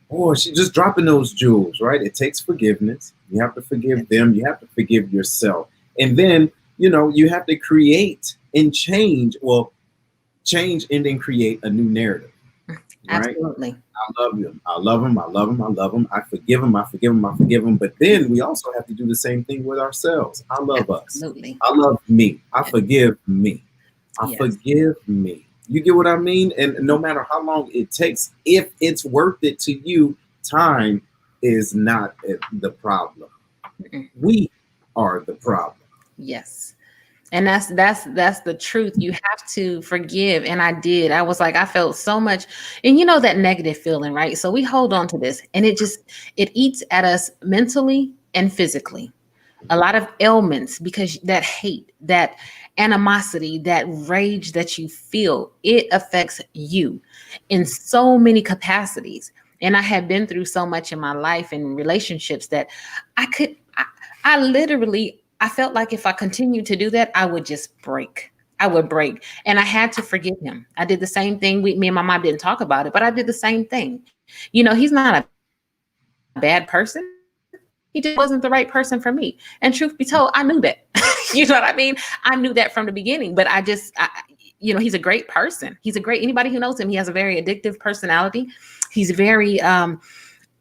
S1: Boy, she just dropping those jewels, right? It takes forgiveness. You have to forgive them. You have to forgive yourself, and then you have to create and change. Well, change and then create a new narrative. Right?
S2: Absolutely.
S1: I love him. I love him. I love him. I love him. I forgive him. I forgive him. I forgive him. But then we also have to do the same thing with ourselves. I love
S2: Absolutely.
S1: us. I love me. I forgive me. I
S2: Yes.
S1: forgive me. You get what I mean? And no matter how long it takes, if it's worth it to you, time is not the problem.
S2: Mm-mm.
S1: We are the problem.
S2: Yes. And that's the truth. You have to forgive. And I did. I was like, I felt so much. And that negative feeling, right? So we hold on to this and it eats at us mentally and physically. A lot of ailments because that hate, that animosity, that rage that you feel, it affects you in so many capacities. And I had been through so much in my life and relationships that I literally, I felt like if I continued to do that, I would just break. I would break. And I had to forgive him. I did the same thing. Me and my mom didn't talk about it, but I did the same thing. He's not a bad person. He just wasn't the right person for me. And truth be told, I knew that. You know what I mean? I knew that from the beginning, but he's a great person. Anybody who knows him, he has a very addictive personality. He's very,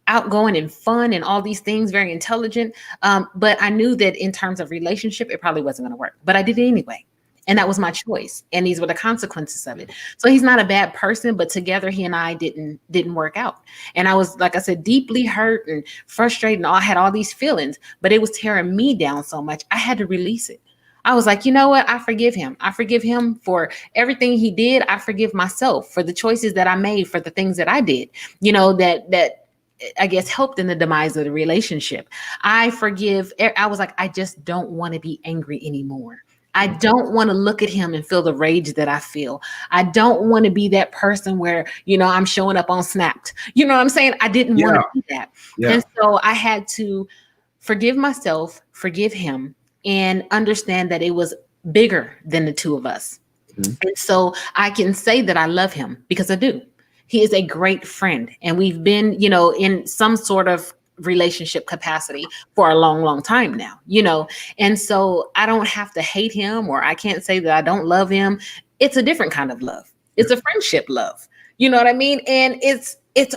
S2: outgoing and fun and all these things, very intelligent. But I knew that in terms of relationship, it probably wasn't going to work, but I did it anyway. And that was my choice. And these were the consequences of it. So he's not a bad person, but together he and I didn't work out. And I was, like I said, deeply hurt and frustrated and I had all these feelings, but it was tearing me down so much. I had to release it. I was like, you know what? I forgive him. I forgive him for everything he did. I forgive myself for the choices that I made, for the things that I did, that I guess helped in the demise of the relationship. I forgive. I was like, I just don't want to be angry anymore. I don't want to look at him and feel the rage that I feel. I don't want to be that person where, I'm showing up on Snapped. You know what I'm saying? I didn't want to be that. Yeah. And so I had to forgive myself, forgive him, and understand that it was bigger than the two of us. Mm-hmm. And so I can say that I love him because I do. He is a great friend. And we've been, in some sort of relationship capacity for a long, long time now, and so I don't have to hate him, or I can't say that I don't love him. It's a different kind of love. It's a friendship love. You know what I mean? And it's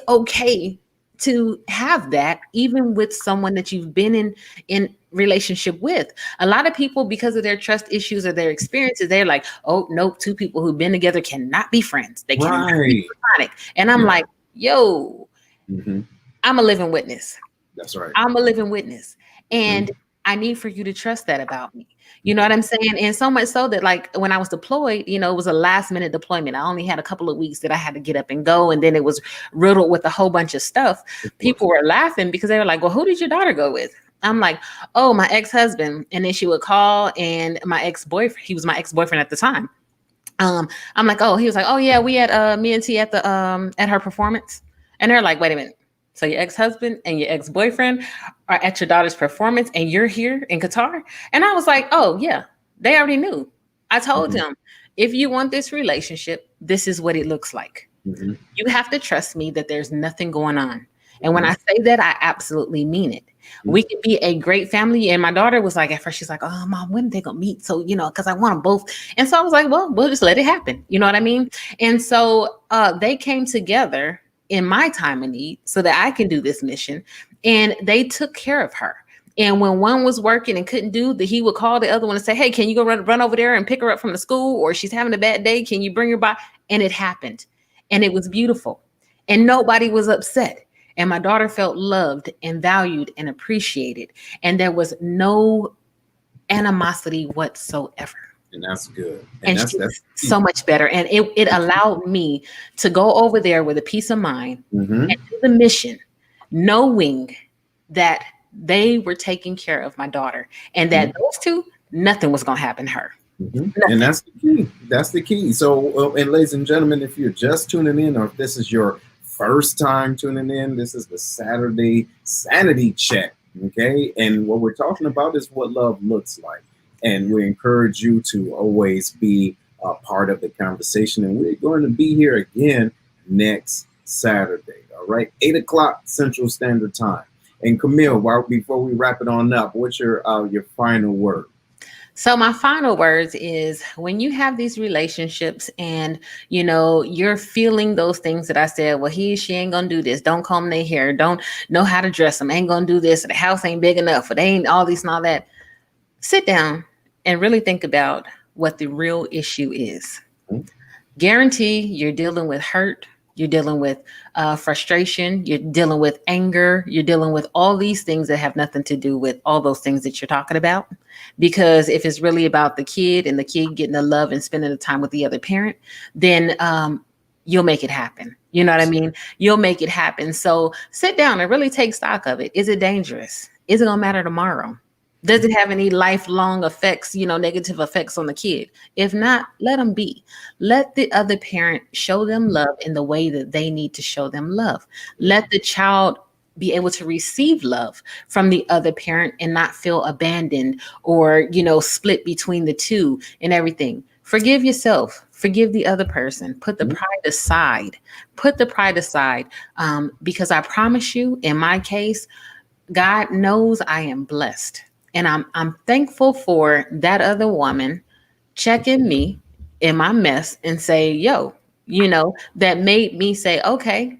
S2: okay to have that even with someone that you've been in relationship with. A lot of people, because of their trust issues or their experiences, they're like, oh, nope, two people who've been together cannot be friends. They cannot be platonic. And I'm like, yo, I'm a living witness.
S1: That's right.
S2: I'm a living witness. And I need for you to trust that about me. You know what I'm saying? And so much so that, like, when I was deployed, it was a last minute deployment. I only had a couple of weeks that I had to get up and go. And then it was riddled with a whole bunch of stuff. People were laughing because they were like, well, who did your daughter go with? I'm like, oh, my ex-husband. And then she would call, and my ex-boyfriend, he was my ex-boyfriend at the time. I'm like, oh, he was like, oh yeah, we had me and T at the at her performance. And they're like, wait a minute. So your ex-husband and your ex-boyfriend are at your daughter's performance and you're here in Qatar? And I was like, oh yeah, they already knew. I told
S1: Mhm.
S2: them, if you want this relationship, this is what it looks like.
S1: Mhm.
S2: You have to trust me that there's nothing going on. And when
S1: Mhm.
S2: I say that, I absolutely mean it.
S1: Mhm.
S2: We could be a great family. And my daughter was like, at first, she's like, oh, mom, when are they going to meet? So, because I want them both. And so I was like, well, we'll just let it happen. You know what I mean? And so they came together in my time of need so that I can do this mission. And they took care of her. And when one was working and couldn't do that, he would call the other one and say, hey, can you go run over there and pick her up from the school? Or she's having a bad day. Can you bring her by? And it happened. And it was beautiful. And nobody was upset. And my daughter felt loved and valued and appreciated. And there was no animosity whatsoever.
S1: And that's good. And
S2: And
S1: that's
S2: she
S1: that's
S2: was so much better. And it allowed me to go over there with a peace of mind
S1: mm-hmm.
S2: and do the mission, knowing that they were taking care of my daughter and that those two, nothing was going to happen to her.
S1: Mm-hmm. And that's the key. That's the key. So, and ladies and gentlemen, if you're just tuning in, or if this is your first time tuning in, this is the Saturday Sanity Check. Okay. And what we're talking about is what love looks like. And we encourage you to always be a part of the conversation. And we're going to be here again next Saturday. All right. 8 o'clock Central Standard Time. And Camille, before we wrap it on up, what's your final word?
S2: So my final words is when you have these relationships and you're feeling those things that I said, well, she ain't gonna do this, don't comb their hair, don't know how to dress them, ain't gonna do this, the house ain't big enough, or they ain't all this and all that. Sit down and really think about what the real issue is. Guarantee you're dealing with hurt. You're dealing with frustration. You're dealing with anger. You're dealing with all these things that have nothing to do with all those things that you're talking about. Because if it's really about the kid and the kid getting the love and spending the time with the other parent, then you'll make it happen. You know what I mean? You'll make it happen. So sit down and really take stock of it. Is it dangerous? Is it going to matter tomorrow? Does it have any lifelong effects, negative effects on the kid? If not, let them be. Let the other parent show them love in the way that they need to show them love. Let the child be able to receive love from the other parent and not feel abandoned or, split between the two and everything. Forgive yourself. Forgive the other person. Put the pride aside. Put the pride aside. Because I promise you, in my case, God knows I am blessed. And I'm thankful for that other woman checking me in my mess and say, yo, that made me say, okay,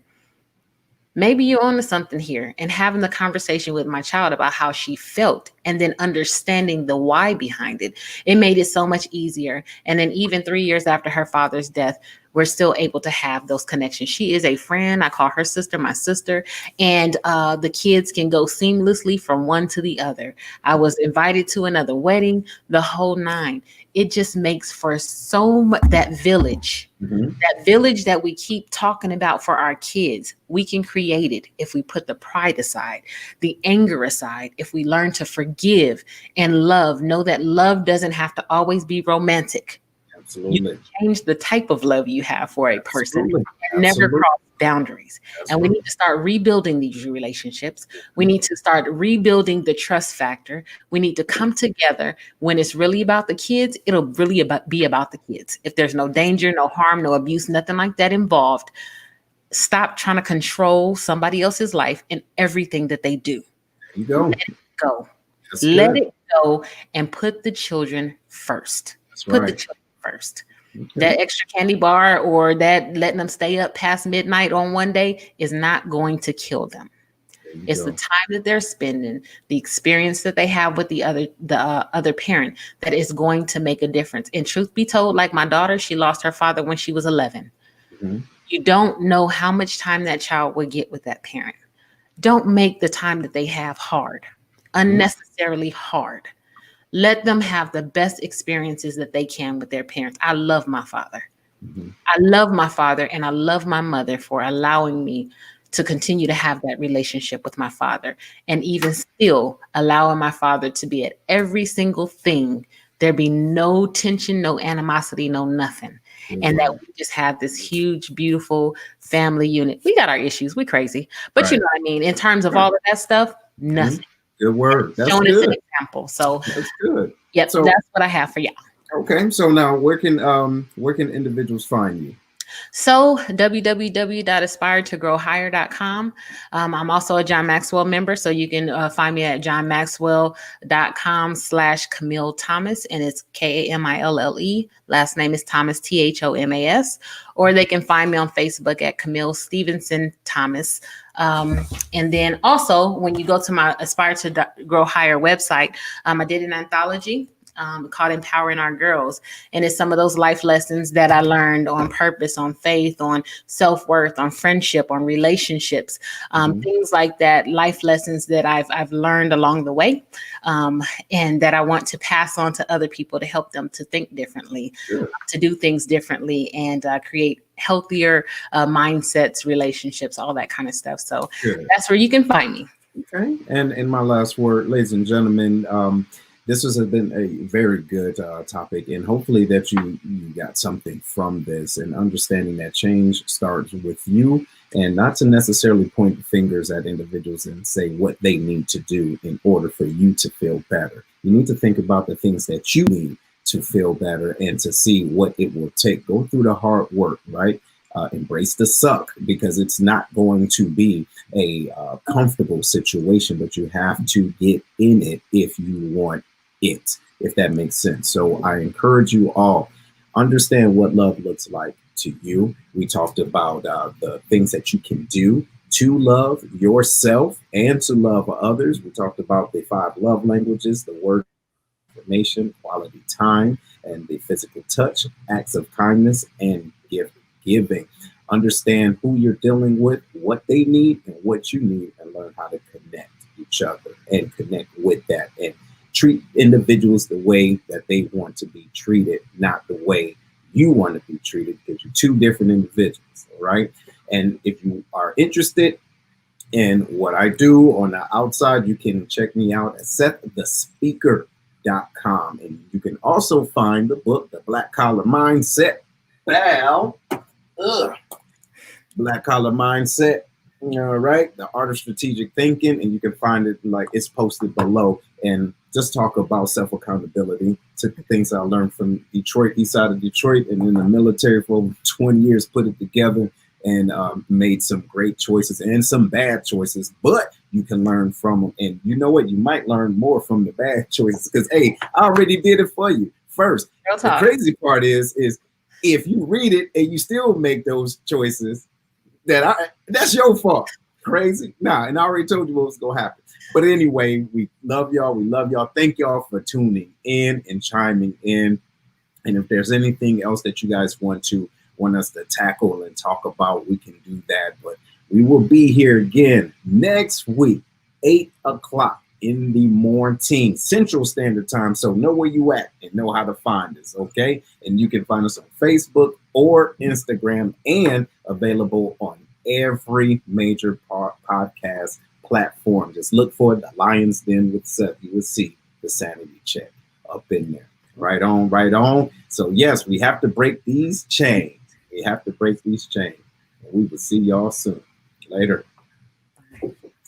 S2: maybe you're onto something here, and having the conversation with my child about how she felt and then understanding the why behind it. It made it so much easier. And then even 3 years after her father's death, we're still able to have those connections. She is a friend. I call her sister, my sister, and the kids can go seamlessly from one to the other. I was invited to another wedding, the whole nine. It just makes for so much, that village that we keep talking about for our kids. We can create it if we put the pride aside, the anger aside, if we learn to forgive and love. Know that love doesn't have to always be romantic.
S1: Absolutely.
S2: You can change the type of love you have for a person.
S1: Absolutely.
S2: And never
S1: Absolutely.
S2: cross boundaries.
S1: That's
S2: and we
S1: right.
S2: need to start rebuilding these relationships. We need to start rebuilding the trust factor. We need to come together. When it's really about the kids, it'll really be about the kids. If there's no danger, no harm, no abuse, nothing like that involved, stop trying to control somebody else's life and everything that they do.
S1: There you go.
S2: Let it go.
S1: That's
S2: Let
S1: good.
S2: it go and put the children first.
S1: That's
S2: Put the
S1: right.
S2: children first.
S1: Okay.
S2: That extra candy bar or that letting them stay up past midnight on one day is not going to kill them. It's the time that they're spending, the experience that they have with the other parent that is going to make a difference. And truth be told, like my daughter, she lost her father when she was 11.
S1: Mhm.
S2: You don't know how much time that child will get with that parent. Don't make the time that they have hard, unnecessarily hard. Let them have the best experiences that they can with their parents. I love my father. I love my father and I love my mother for allowing me to continue to have that relationship with my father, and even still allowing my father to be at every single thing. There be no tension, no animosity, no nothing.
S1: Good
S2: and that
S1: word.
S2: we just have this huge, beautiful family unit. We got our issues, we crazy, but you
S1: Right.
S2: know what I mean. In terms of
S1: Right.
S2: all of that stuff,
S1: Mhm.
S2: nothing.
S1: Good word. That's
S2: Shown as an
S1: good.
S2: example. So,
S1: That's good.
S2: yep,
S1: So
S2: that's what I have for y'all.
S1: okay. So now where can individuals find you?
S2: So www.aspiretogrowhigher.com. I'm also a John Maxwell member, so you can find me at johnmaxwell.com/Camille Thomas, and it's Kamille. Last name is Thomas, Thomas. Or they can find me on Facebook at Camille Stevenson Thomas. And then also, when you go to my Aspire to Grow Higher website, I did an anthology called Empowering Our Girls. And it's some of those life lessons that I learned on purpose, on faith, on self-worth, on friendship, on relationships,
S1: Mhm.
S2: things like that, life lessons that I've learned along the way, and that I want to pass on to other people to help them to think differently,
S1: Good.
S2: to do things differently, and create healthier mindsets, relationships, all that kind of stuff. So
S1: Good.
S2: that's where you can find me.
S1: Okay. And in my last word, ladies and gentlemen, this has been a very good topic, and hopefully that you got something from this, and understanding that change starts with you, and not to necessarily point fingers at individuals and say what they need to do in order for you to feel better. You need to think about the things that you need to feel better and to see what it will take. Go through the hard work, right? Embrace the suck, because it's not going to be a comfortable situation, but you have to get in it if you want it, if that makes sense. So I encourage you all, understand what love looks like to you. We talked about the things that you can do to love yourself and to love others. We talked about the 5 love languages, the word affirmation, quality time, and the physical touch, acts of kindness, and gift giving. Understand who you're dealing with, what they need, and what you need, and learn how to connect each other and connect with that. And treat individuals the way that they want to be treated, not the way you want to be treated, because you're 2 different individuals, all right? And if you are interested in what I do on the outside, you can check me out at SethTheSpeaker.com. And you can also find the book, The Black Collar Mindset. Bow. Ugh. Black Collar Mindset. All right. The Art of Strategic Thinking. And you can find it, like, it's posted below. And just talk about self-accountability. Took the things I learned from Detroit, east side of Detroit, and in the military for over 20 years, put it together, and made some great choices and some bad choices, but you can learn from them. And you know what? You might learn more from the bad choices, because, hey, I already did it for you first.
S2: Real
S1: The
S2: talk.
S1: crazy part is if you read it and you still make those choices, that's your fault. Crazy? Nah, and I already told you what was going to happen. But anyway, we love y'all. We love y'all. Thank y'all for tuning in and chiming in. And if there's anything else that you guys want us to tackle and talk about, we can do that. But we will be here again next week, 8 o'clock in the morning, Central Standard Time. So know where you at and know how to find us, okay? And you can find us on Facebook or Instagram, and available on every major podcast platform. Just look for The Lion's Den with Seth. You will see the Sanity Check up in there. Right on, right on. So yes, we have to break these chains. We have to break these chains. And we will see y'all soon. Later.